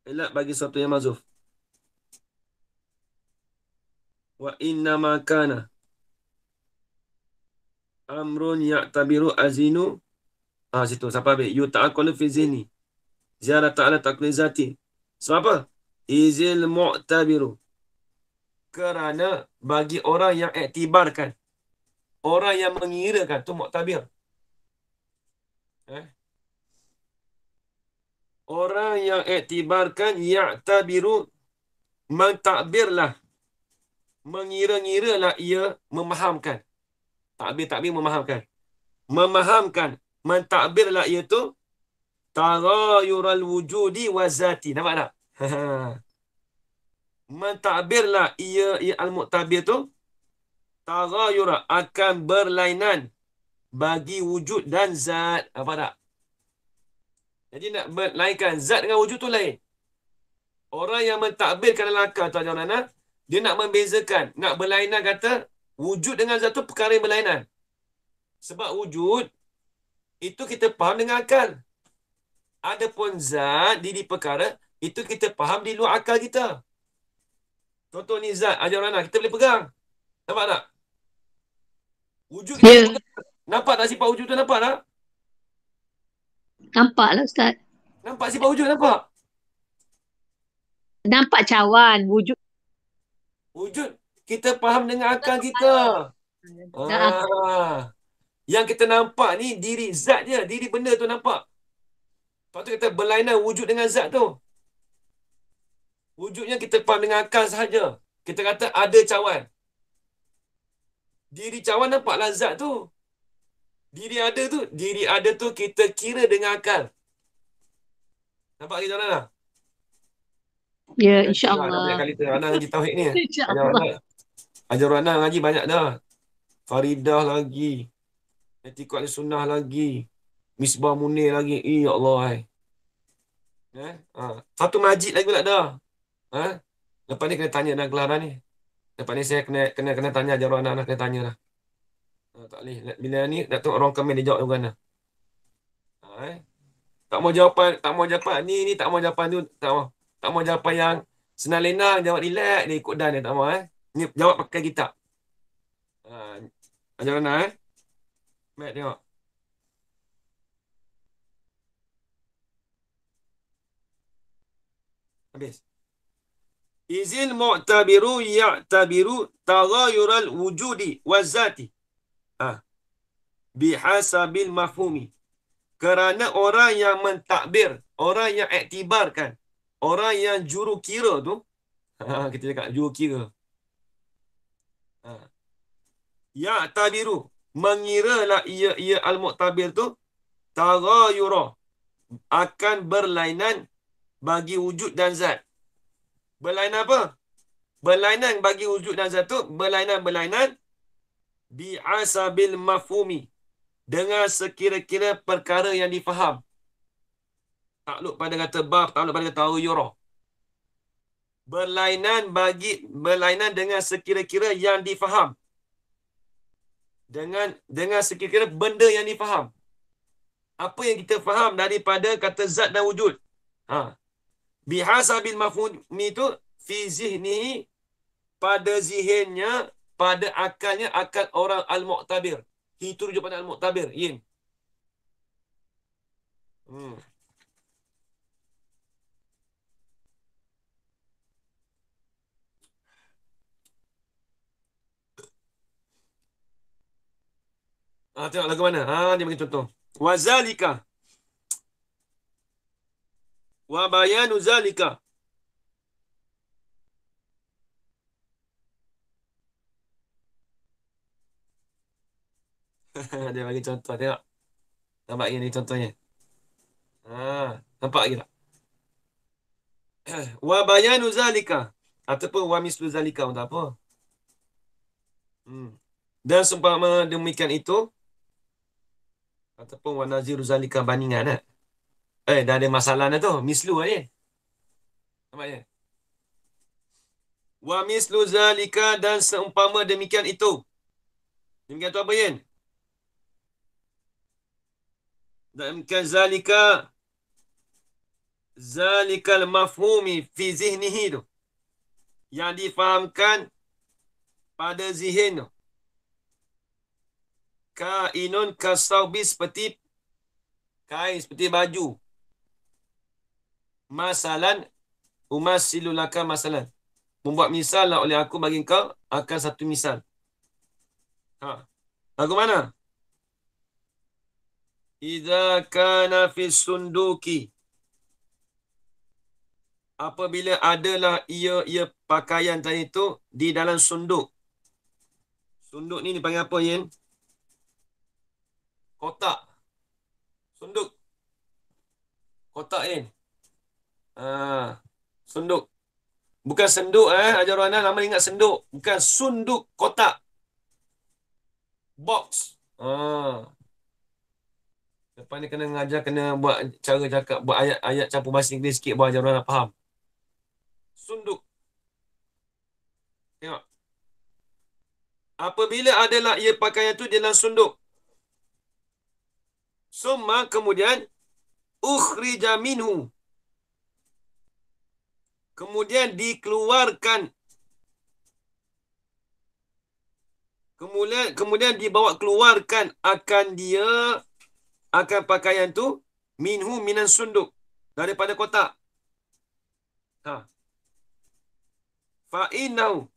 Elak bagi sesuatu yang mazuf. Wa inna ma kana amrun ya'tabiru azinu situ siapa habis yuta'aqqalu fi zini ziyaratan ala ta'aqquli zati. Sebab apa? Izil mu'tabiru, kerana bagi orang yang iktibarkan, orang yang mengirakan, tu mu'tabir. Orang yang iktibarkan, ya'tabiru, mentakbirlah, mengira-ngiralah ia memahamkan. Takbir memahamkan. Memahamkan, mentakbirlah ia tu tarayural wujudi wa zati. Nampak tak? Mentakbirlah ia al-mu'tabir tu tarayura, akan berlainan bagi wujud dan zat. Apa tak? Jadi nak berlainkan zat dengan wujud tu lain. Orang yang mentakbirkan dalam akal tu anak-anak, dia nak membezakan, nak berlainan, kata wujud dengan zat tu perkara yang berlainan. Sebab wujud itu kita faham dengan akal. Adapun zat, diri perkara, itu kita faham di luar akal kita. Contoh ni zat, ajaran kita boleh pegang. Nampak tak? Wujud kita boleh pegang. Nampak tak sifat wujud tu? Nampak tak? Nampak lah, Ustaz. Nampak sifat wujud, nampak? Nampak cawan, wujud. Wujud kita faham dengan akal kita. Yang kita nampak ni diri zat dia, diri benda tu nampak. Lepas tu kita berlainan wujud dengan zat tu. Wujudnya kita faham dengan akal sahaja. Kita kata ada cawan. Diri cawan nampaklah zat tu. Diri ada tu kita kira dengan akal. Nampak kita orang? Ya, insya-Allah. Banyak kali Ana ngaji tauhid ni. Insya-Allah. Ajar Ana ngaji banyak dah. Faridah lagi. Etiqat sunnah lagi. Misbah Munir lagi. Ya Allah. Satu majid lagi pula dah. Lepas ni kena tanya dalam gelaran ni. Lepas ni saya kena tanya ajar Ana, kena tanya lah. Tak boleh. Bila ni nak tengok orang komen dia jawab dengan Ana. Tak mau jawapan ni tak mau jawapan tu, tak mau jawapan yang senang lenang, jawab relax, dia ikut dan dia tak mau Ni jawab pakai kitab. Ajaran Mat tengok. Habis. Izil mu'tabiru ya'tabiru taghayural wujudi wa zati. Bihasabil mafhumi. Kerana orang yang mentakbir, orang yang iktibarkan, orang yang juru kira tu, kita cakap juru kira. Ya'tabiru, mengiralah ia al-mu'tabir tu, taghayura, akan berlainan bagi wujud dan zat. Berlainan apa? Berlainan bagi wujud dan zat tu, berlainan bi'asabil mafhumi. dengan sekira-kira perkara yang difaham. Takluk pada kata bab, takluk pada kata yura. Berlainan dengan sekira-kira yang difaham. Dengan sekira-kira benda yang difaham. Apa yang kita faham daripada kata zat dan wujud. Bihasabil mafhumi itu fi zihnihi, pada zihinnya, pada akalnya, akal orang al-mu'tabir. Itu rujuk pada al-mu'tabir. Yin. Tengok lagu mana? Dia bagi contoh. Wazalika. Wa bayanu zalika. Dia bagi contoh. Tengok. Nampak ini contohnya. Nampak lagi tak? Wa bayanu zalika. Ataupun wa mislu zalika. Tak apa. Dan seumpama demikian itu, ataupun wa naziru zalika bandingan. Dah ada masalah dah tu. Mislu ni. Nampaknya? Wa mislu zalika, dan seumpama demikian itu. Demikian tu apa, Yen? Demikian zalikal mafhumi fi zihnihi tu. Yang difahamkan pada zihin tu. Kainun kasawbi, seperti kain, seperti baju. Masalan, umasilulaka masalan. Membuat misal lah oleh aku bagi kau akan satu misal. Lagu mana? Idza kana fis sunduki. Apabila adalah ia pakaian tadi itu di dalam sunduk. Sunduk ni dipanggil apa, Yen? Kotak. Sunduk. Kotak, Yen. Sunduk. Bukan senduk, ajar nama ingat senduk. Bukan sunduk, kotak. Box. Lepas ni kena mengajar, kena buat cara cakap, buat ayat campur bahasa Inggeris sikit, buat ajar orang nak faham. Sunduk. Tengok. Apabila adalah ia pakaian tu dalam sunduk. Summa, kemudian, ukhrija minhu. Kemudian dikeluarkan. Kemudian dibawa keluarkan akan pakaian tu minhu minan sunduk, daripada kotak. Fa'innahu,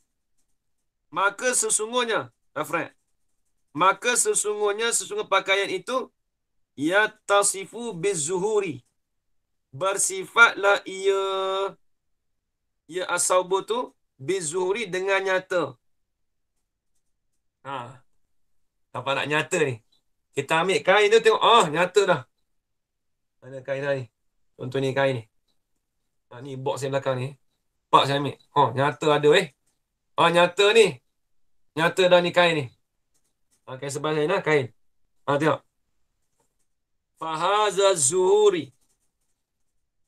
maka sesungguhnya pakaian itu ya tasifu bizuhuri, bersifatlah ia asaubu tu bizuhuri, dengan nyata. Apa nak nyata ni? Kita ambil kain tu tengok, nyata dah. Mana kain dah ni? Contoh ni kain ni. Ni box yang belakang ni. Pak saya ambil. Nyata ada nyata ni. Nyata dah ni kain ni. Kain sebelah saya lah kain. Tengok. Fahaza zuhuri.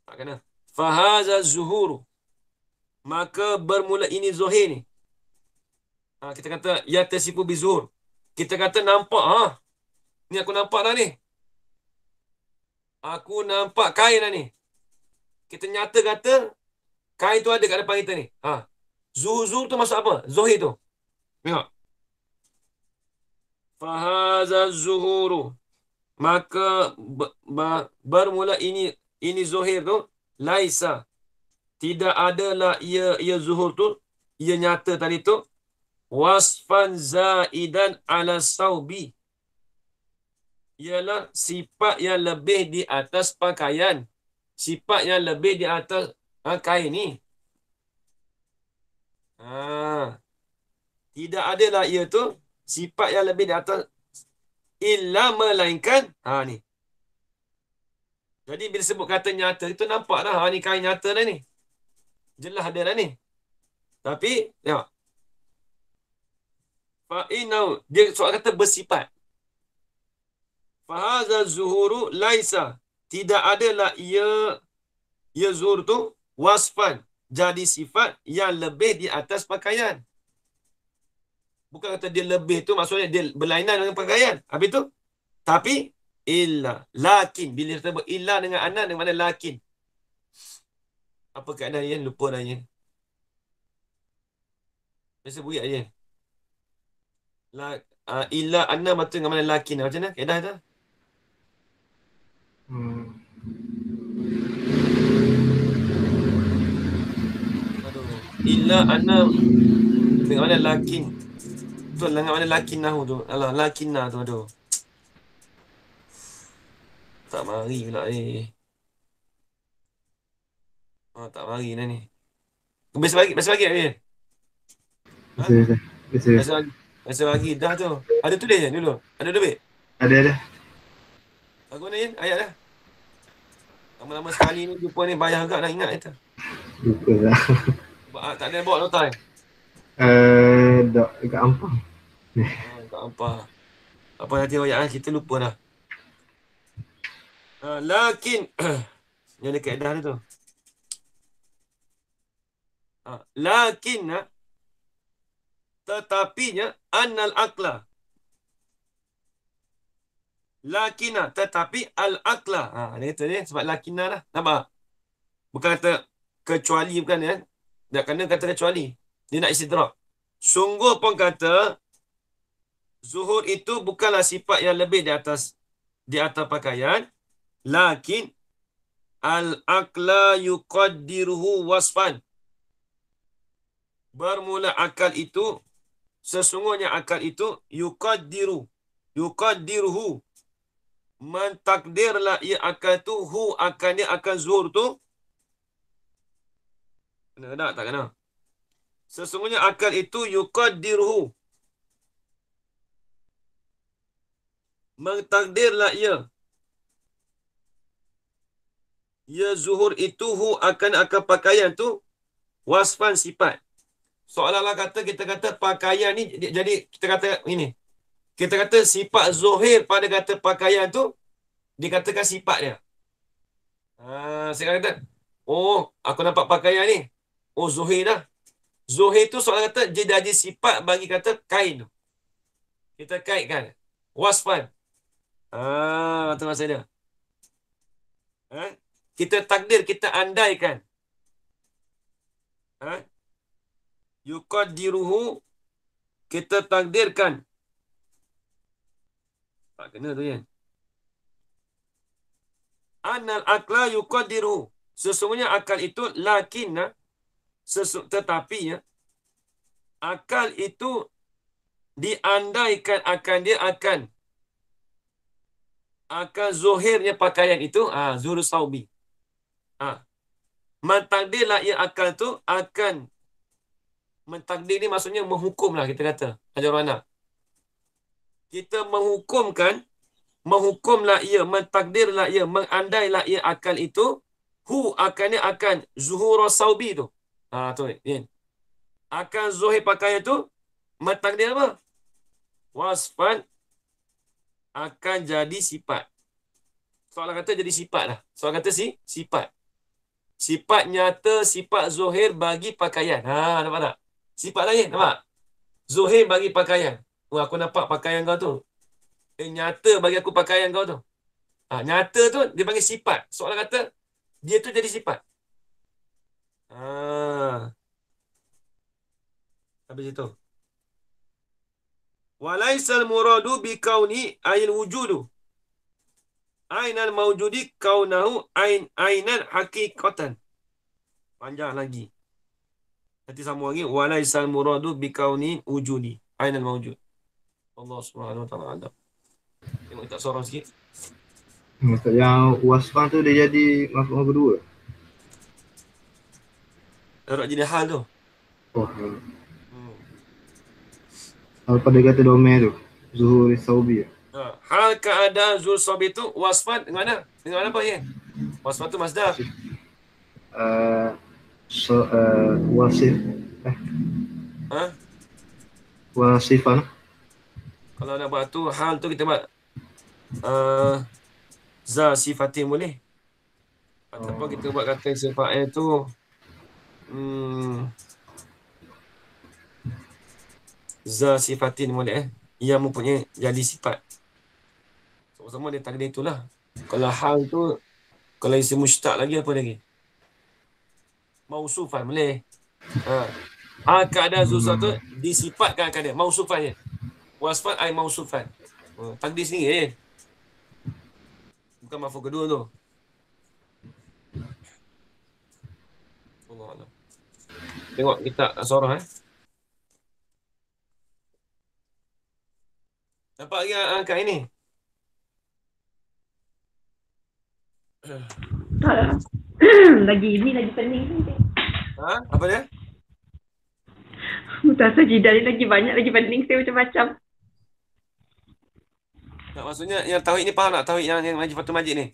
Tak kena. Fahaza zuhuru. Maka bermula ini zuhir ni. Kita kata ya tasifu bizuhur. Kita kata nampak. Ni aku nampak dah ni. Aku nampak kain dah ni. Kita nyata kata kain tu ada kat depan kita ni. Zuhur tu maksud apa? Zuhir tu. Tengok. Fahaza zuhuru. Maka bermula ini zuhir tu. Laisa. Tidak adalah ia zuhur tu. Ia nyata tadi tu. Wasfan zaidan ala saubi. Ialah sifat yang lebih di atas pakaian. Sifat yang lebih di atas kain ni. Tidak adalah ia tu sifat yang lebih di atas illa melainkan ni. Jadi bila sebut kata nyata itu nampak dah ni kain nyata dah ni. Jelas ada dah ni. Tapi tengok. Fa'inau, dia soal kata bersifat. Fahadha zuhuru laisa. Tidak adalah ia zuhur tu wasfan. Jadi sifat yang lebih di atas pakaian. Bukan kata dia lebih tu maksudnya dia berlainan dengan pakaian. Habis tu? Tapi illa. Lakin. Bila kita sebut illa dengan anak dengan mana lakin. Apa keadaan dia? Lupa dah dia. Biasa buat je. Illa anna matu dengan mana lakin. Macam mana? Keadaan tu? Aduh. Illa anna dengan mana lakin. Tu dengan mana lakin nahu tu. Alah, lakinna tu aduh. Tak mari pula tak mari dah ni. Biasa bagi tak ni? Biasa bagi dah tu. Ada tulis je dulu. Ada duit? Ada. Aku mana Ian? Ayat dah. Lama-lama sekali ni jumpa ni bayar agak nak ingat itu. Lupa lah. Tak ada bawa nota kan? Dekat Ampang. Tak apa. Apa nanti ayat kita lupa dah. Lakin yang ada kaedah dia tu. Lakin tetapinya annal aqla. Lakina tetapi al-aqla. Dia kata ni sebab lakina dah. Nampak? Bukan kata kecuali bukan kan? Tak kena kata kecuali. Dia nak istidrak. Sungguh pun kata zuhur itu bukanlah sifat yang lebih di atas pakaian. Lakin al-aqla yuqaddiruhu wasfan. Bermula akal itu, sesungguhnya akal itu yuqaddiruhu. Mentakdirlah ia akal tu, akan dia akan zuhur tu. Kena tak kena? Sesungguhnya akal itu yuqaddiruhu. Mentakdirlah ia. Ya zuhur itu akan pakaian tu wasfan sifat. Seolah-olah kita kata pakaian ni jadi kita kata ini. Kita kata sifat zuhir pada kata pakaian tu dikatakan sifat dia. Saya kata, aku nampak pakaian ni. Zuhir dah. Zuhir tu seolah kata dia jadi sifat bagi kata kain tu. Kita kaitkan. Wasfan. Itu maksud dia. Kita takdir, kita andaikan. Yuqaddiruhu, kita takdirkan. Tak kena tu kan. Annal aqla yuqaddiruhu. Sesungguhnya akal itu lakinna, tetapi ya, akal itu diandaikan dia akan zuhirnya pakaian itu, zuhur saubi. Mentakdirlah ia akal tu akan, mentakdir ni maksudnya menghukumlah kita kata. Ajar mana? Kita menghukumlah ia, mentakdirlah ia, mengandailah ia akal itu, akan zuhur saubi tu. Tu ni. Akan zuhir pakaian tu, mentakdir apa? Wasfan, akan jadi sifat. Soalan kata jadi sifat lah. Soalan kata sifat. Sifat nyata, sifat zuhir bagi pakaian. Nampak tak? Sifat lain, nampak? Zuhir bagi pakaian. Aku nampak pakaian kau tu. Nyata bagi aku pakaian kau tu. Nyata tu dia panggil sifat. Soalan kata dia tu jadi sifat. Habis itu. Walaisal muradu bikauni ayil wujudu. Ainal mawjudi kaunahu ainan hakikatan. Panjang lagi. Nanti sambung lagi. Walaisal muradu bikauni wujudi. Ainal mawjud. Allah Subhanahu wa ta'ala. Tengok tak sorang sikit. Maksud yang wasfan tu dia jadi maf'ul kedua. Darat jadi hal tu. Pada kata domain tu. Zuhur saubi. Hal keadaan zuhur saubi tu wasfan dengan mana? Dengan apa ya? Wasfan tu masdar. Wasif. Wasifan. Kalau nak buat tu hal tu kita buat za sifatin boleh. Ataupun kita buat kata isim fa'il tu za sifatin boleh yang mempunyai jadi sifat. Sama-sama dia takdir itulah. Kalau hal tu, kalau isim mushtaq lagi apa lagi? Mausufan boleh. Keadaan sesuatu disifatkan akan dia. Mausufannya. Wasfat ay mausufan. Takdir sendiri bukan maf'ul kedua tu. Allah Allah. Tengok kita surah Nampak lagi angkat ini? Tak lah. lagi pening. Apa dia? Mutasa jidah ni lagi banyak, lagi pening saya macam-macam. Tak, maksudnya yang tauhid ni faham tak? Tauhid yang Haji Fatul Majid ni?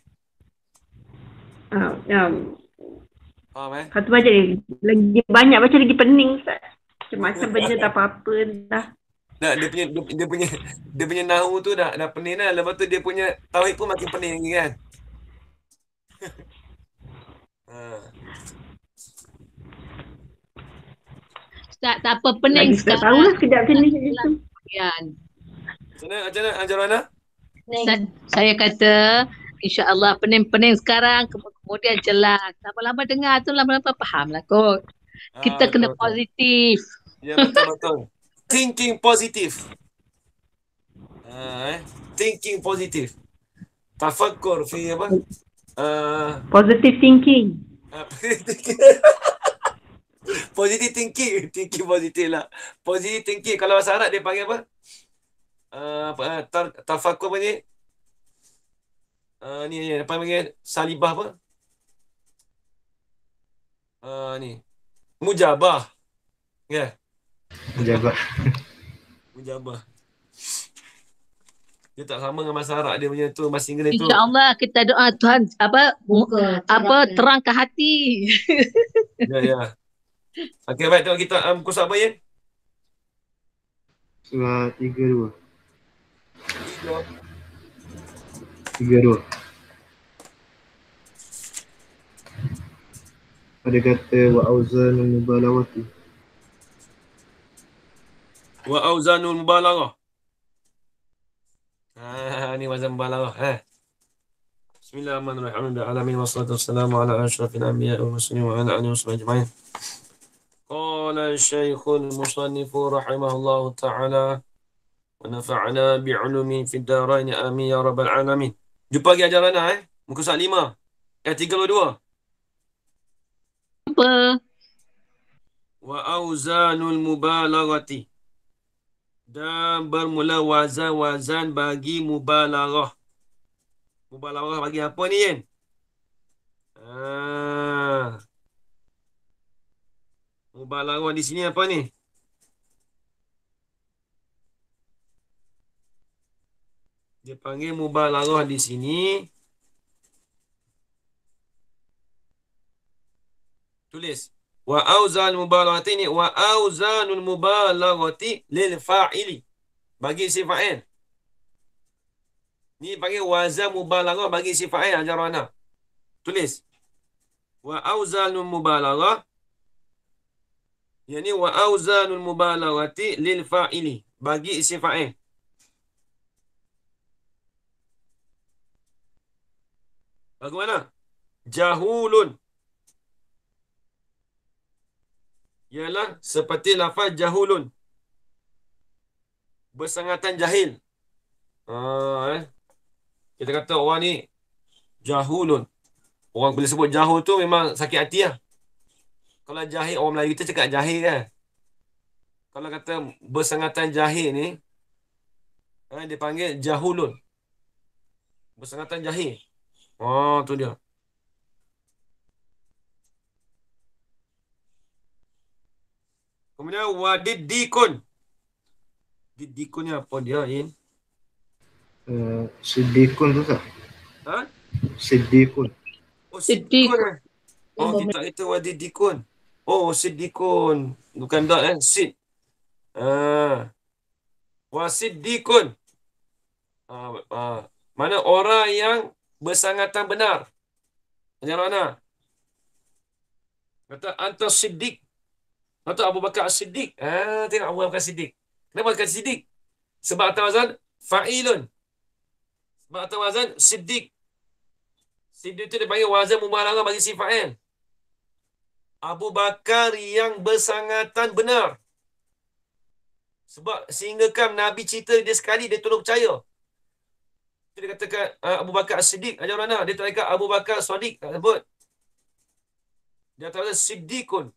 Faham Fatul Majid ni lagi banyak macam lagi pening Ustaz. Macam-macam benda tak apa-apa dah. Nah, dia punya nahu tu dah pening dah. Lepas tu dia punya tauhid pun makin pening lagi kan. Ustaz, tak apa pening lagi sekarang. Tak tahulah sekejap macam ni. Macam mana Anjarana? Saya kata insya-Allah pening-pening sekarang, kemudian jelas. Lama-lama dengar tu lama-lama fahamlah kot. Kita kena betul. positif. Ya, betul. Thinking positif. Thinking positif. Tafakkur fi apa? Positive thinking. Positive thinking. Thinking positif lah. Positive thinking. Kalau bahasa Arab dia panggil apa? Tafakkur apa ni? Ni apa panggil? Salibah apa? Ni. Mujabah. Ya. Menjabat. Mujabah. Dia tak sama dengan bahasa Arab dia punya tu, bahasa Inggeris tu. InsyaAllah kita doa Tuhan terangkan hati. Ya. Okey, baik, tengok kita muka surat apa ya? Surah 32. 32. Ada kata wa auzanul mubalaghati. Wa auzanul mubalaghah. Ni wazan mubalaghah. Bismillahirrahmanirrahim. Alamin wassalatu wassalamu ala asyrafil anbiya'i wal mursalin wa ala alihi washabbihi ajma'in. Qala Syekhul Musannif rahimahullahu ta'ala wa nafa'na bi'ulumi fid dharain amin ya rabbal alamin. Jumpa lagi ajaran muka surat 5 ayat 32. Apa? Wa auzanul mubalaghati. Dan bermula wazan-wazan bagi mubalaghah. Mubalaghah bagi apa ni, Yen? Mubalaghah di sini apa ni? Dia panggil mubalaghah di sini. Tulis. Wa auzanul mubalaghati ni wa auzanul mubalaghati lil fa'ili. Bagi si fa'il. Ni panggil wazan mubalaghah bagi si fa'il ajarana. Tulis. Wa auzanul mubalaghah. Yani wa auzanul mubalaghati lil fa'ili. Bagi isi fa'il. Bagaimana? Jahulun. Ialah seperti lafaz jahulun. Bersangatan jahil. Kita kata orang ni jahulun. Orang bila sebut jahul tu memang sakit hati lah. Kalau jahil, orang Melayu kita cakap jahil kan. Kalau kata bersangatan jahil ni, dia panggil jahulun. Bersangatan jahil. Tu dia. Kemudian wadidikun. Didikunnya apa dia, In? Siddiqun tu tak? Siddiqun. Siddiqun. Kita kata wadidikun. Siddiqun. Bukan dot sid. Wasiddiqun. Mana orang yang bersangatan benar. Macam mana? Kata anta siddiq. Kata Abu Bakar As-Siddiq. Tengok Abu Bakar As-Siddiq. Kenapa kata Siddiq? Sebab atas wazan fa'ilun. Sebab atas wazan Siddiq. Siddiq itu dipanggil wazan mubalaghah bagi si fa'il. Abu Bakar yang bersangatan benar. Sebab sehinggakan Nabi cerita dia sekali, dia tolong percaya. Dia katakan Abu Bakar As-Siddiq. Macam mana? Dia tak kata Abu Bakar As-Siddiq. Tak sebut. Dia kata Siddiqun.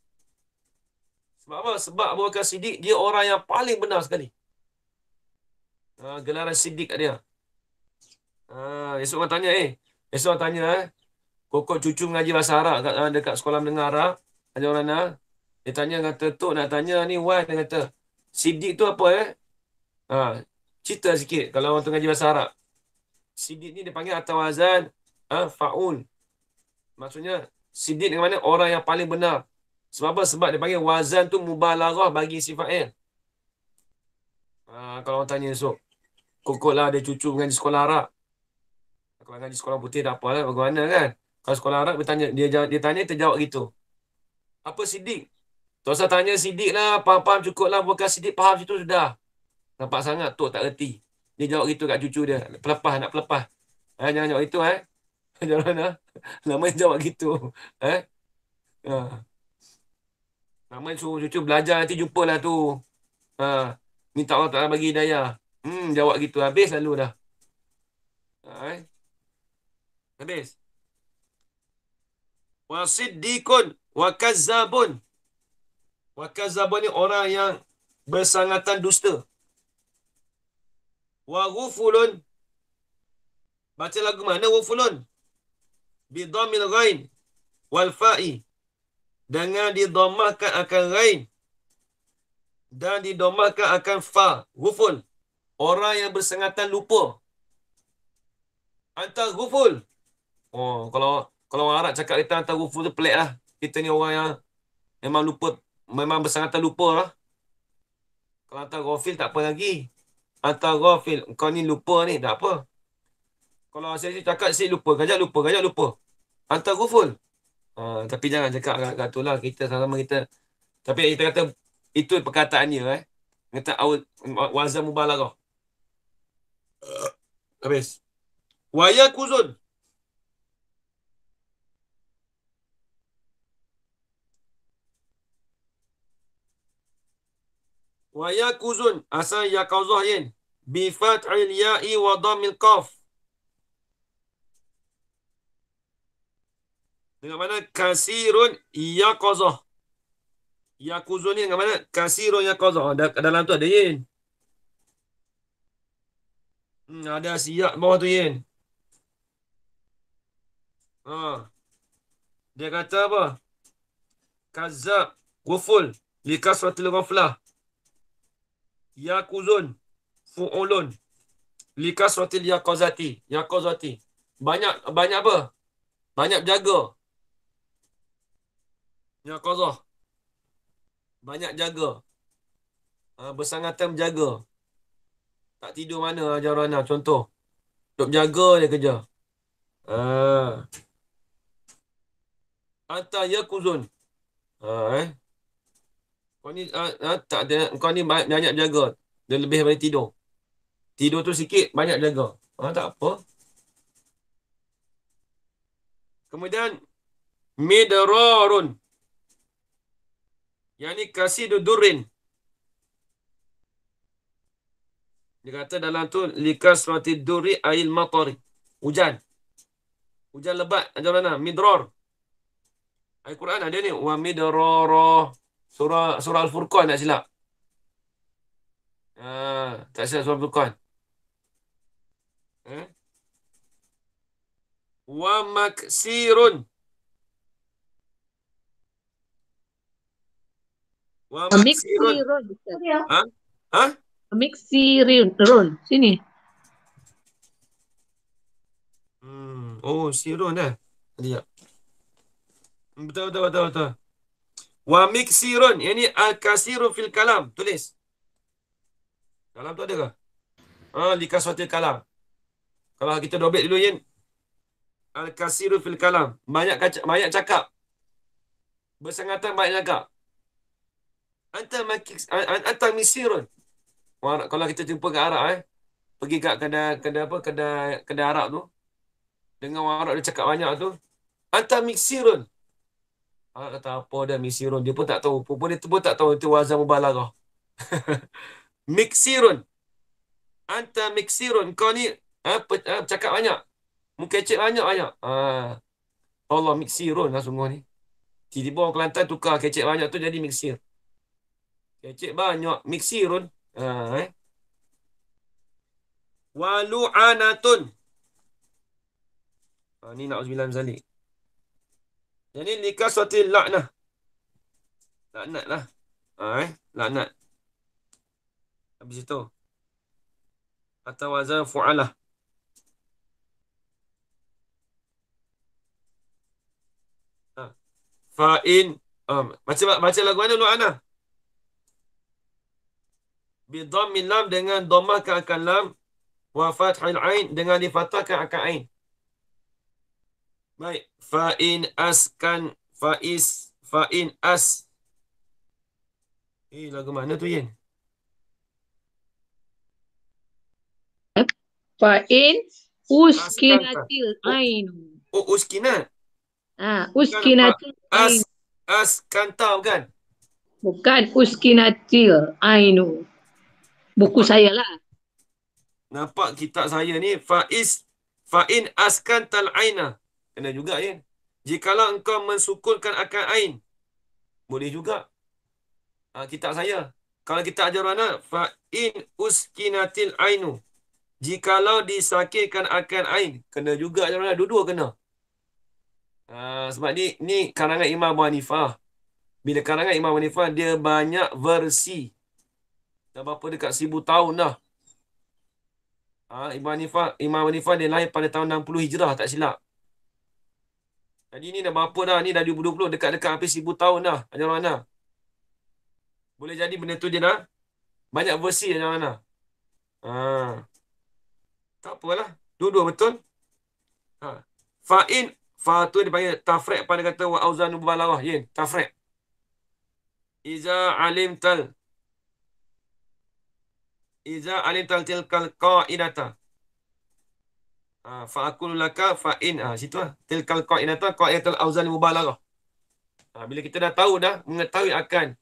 Sebab apa? Sebab Abu Bakar Siddiq, dia orang yang paling benar sekali. Gelaran Siddiq kat dia. Esok orang tanya, esok orang tanya, kokok cucu mengaji bahasa Arab dekat sekolah mendengar Arab. Ada orang nak. Dia tanya, kata, Tok nak tanya ni, Wan, dia kata, Siddiq tu apa cerita sikit kalau orang tu ngaji bahasa Arab. Siddiq ni dia panggil atas wazan fa'ul. Maksudnya, Siddiq dengan mana? Orang yang paling benar. Sebab apa? Sebab dia panggil wazan tu mubalaghah bagi si fa'il. Kalau orang tanya esok, kokok lah ada cucu mengaji sekolah Arab. Kalau ngaji sekolah putih tak apa lah, bagaimana kan? Kalau sekolah Arab, dia tanya, terjawab gitu. Apa Siddiq? Tak usah tanya Siddiq lah, faham cukup lah, bukan Siddiq faham situ sudah. Nampak sangat, Tok tak erti. Dia jawab gitu kat cucu dia. Nak pelepah. Jangan jawab gitu, Jangan mana? Namanya jawab gitu. Namanya suruh cucu belajar, nanti jumpalah tu. Minta Allah Ta'ala bagi hidayah. Jawab gitu. Habis lalu dah. Habis. Wa siddiqun wa kazzabun. Wa kazzabun ni orang yang bersangatan dusta. Wa ghufulun. Baca lagu mana ghufulun? Bi dhammil ghain wal fa'i. Dengan didomahkan akan ghain dan didomahkan akan fa. Ghuful. Orang yang bersangatan lupa. Anta ghuful. Kalau orang Arab cakap kita anta ghuful tu pelik lah. Kita ni orang yang memang lupa, memang bersangatan lupa lah. Kalau anta ghafil tak apa lagi. Anta ghafil, kau ni lupa ni, tak apa. Kalau saya cakap saya lupa, gajak lupa. Anta ghuful. Tapi jangan cakap kat tu lah. Kita sama-sama kita. Tapi kita kata, itu perkataannya. Kata wazan mubalaghah. Habis. Wayakuzun. Wayakuzun. Asal yakuzah yin. Bifat'il ya'i wa dhammil qaf. Dengan mana? Kasirun yakuzah. Yakuzun ni dengan mana? Kasirun yakuzah. Dalam tu ada yin. Ada siyak bawah tu yin. Dia kata apa? Kazzab. Ghuful. Likasratil ghaflah. Yakuzun. Fu'ulun. Likasratil Yaqazati. Banyak apa? Banyak jaga. Yaqazah. Banyak jaga. Bersangatan menjaga. Tak tidur mana ajar orang nak. Contoh. Duk jaga dia kerja. Anta yakuzun. Kau ni tak ada, kau ni banyak jaga. Dia lebih daripada tidur. Tidur tu sikit, banyak jaga. Tak apa. Kemudian midrarun. Yang ni kasidu durrin. Dia kata dalam tu likasrati durri ail matari. Hujan. Hujan lebat. Ajar mana? Midrar. Al-Quran ada ni. Wa midrara. Surah Al-Furqan tak silap. Tak silap surah Al-Furqan. Wa maksirun. Wa maksirun. Miksirun. Sini. Sirun dah. Lihat. Betul. Wa miksirun. Yang ni al-kasiru fil kalam. Tulis. Kalam tu ada ke? Likaswatil kalam. Kalau kita dobek dulu, Yin. Al-kasiru fil kalam. Banyak cakap. Bersangatan banyak cakap. Anta misirun. Kalau kita jumpa kat Arab, pergi kat kedai Arab tu, dengan orang Arab dia cakap banyak tu, anta misirun. Arab kata apa dah misirun. Dia pun tak tahu. Dia pun tak tahu itu wazan mubalaghah. Miksirun. Anta miksirun. Kau ni cakap banyak. Mengkecek banyak. Allah miksirun lah sungguh ni. Tiba-tiba orang Kelantan tukar kecek banyak tu jadi miksir. Kecek banyak. Miksirun. Walu'anatun. Ni na'udzubillah min zalik. Jadi likasatil la'nah. Laknat lah. Laknat. Habis itu. Atau wazan fu'alah. Fa'in. Baca lagu mana lu'anah? Bidhammin lam dengan dhammahkan akan lam. Wa fathil ain dengan difathahkan akan ain. Baik. Fa'in askan. Fa'in as. Lagu mana tu, Yin? Fa'in uskinatil ainu. Uskinat. Uskinatil ainu. Askanta bukan? Bukan uskinatil ainu. Buku saya lah. Nampak kitab saya ni fa'in askantal aina. Kena juga, Yin. Jikalau engkau mensukunkan akan ain. Boleh juga. Kitab saya. Kalau kita ajar mana? Fa'in uskinatil ainu. Jikalau disakitkan akan ain. Kena juga ajar mana? Dua-dua kena. Sebab ni karangan Imam Abu Hanifah. Bila karangan Imam Abu Hanifah, dia banyak versi. Dah berapa dekat 1000 tahun dah. Imam Abu Hanifah dia lahir pada tahun 60 Hijrah, tak silap. Jadi ni dah berapa dah? Ni dah 2020, dekat-dekat hampir 1000 tahun dah. Ajar mana? Boleh jadi benda tu dia dah banyak versi ajar mana. Tak apalah. Dua-dua betul. Fa'in. Fa tu dia panggil tafrek pada kata wa auzanu mubalaghah. Yin, tafrek. Iza alimtal tilkal qa'idata. Fa'akulu laka fa'in. Situ lah. Tilkal qa'idata qa'idatul auzan mubalaghah. Bila kita dah tahu dah, mengetahui akan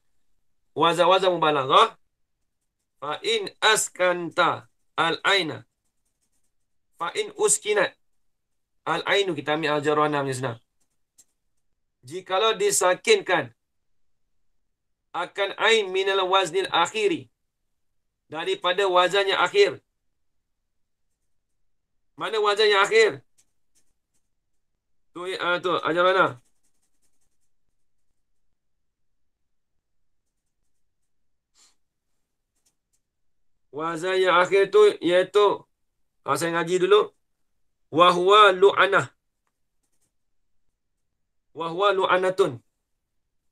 wazan mubalaghah, fa'in askanta al-aina. Fa'in uskinat al-ainu, kita ambil al-jarwana punya senang. Jikalau disakinkan akan ain minal waznil akhiri, daripada wazan yang akhir. Mana wazan yang akhir? Tu ajar mana? Wazan yang akhir tu iaitu, saya ngaji dulu. Wahwa lu'anah. Wahwa lu'anatun.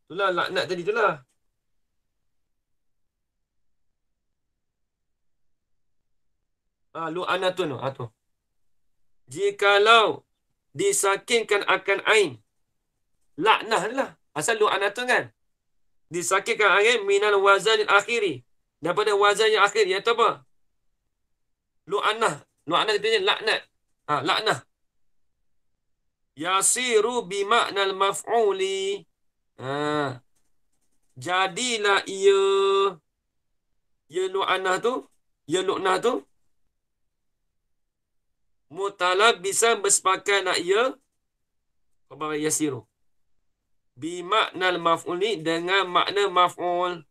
Itulah laknat tadi itulah. Lu'anatun tu. Jikalau disakinkan akan ain, laknah adalah. Asal lu'anatun kan? Disakinkan ain minal wazanil akhiri. Daripada wazan yang akhir. Iaitu apa? Lu'anah. Lu'anah itu laknat. Laknah. Yasiru bima'nal maf'uli. Jadilah ia lu'anah tu, ia lu'nah tu, mutalab bisa bersepakat nak ia, apa yasiru. Bima'nal maf'uli, dengan makna maf'ul.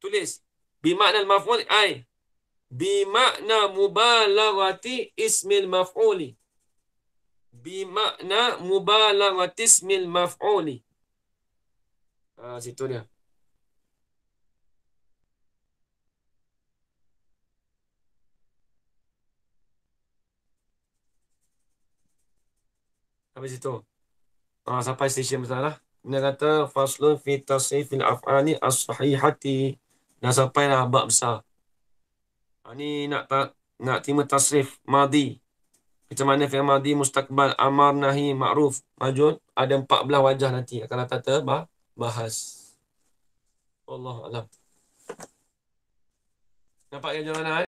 Tulis. Bima'nal maf'ul ay. Bimakna mubalaghati ismil maf'uli. Bimakna mubalaghati ismil maf'uli. Situ dia. Habis itu. Sampai stesen besar lah. Dia kata faslun fi tasrifil af'ali as-sahihati. Dah sampai lah bab besar. Ni nak terima tasrif madhi. Macam mana fi'il madhi, mustaqbal, amar, nahi, ma'ruf, majhul. Ada 14 wajah nanti akan kita bahas. Wallahu a'lam. Nampak ke jawapan?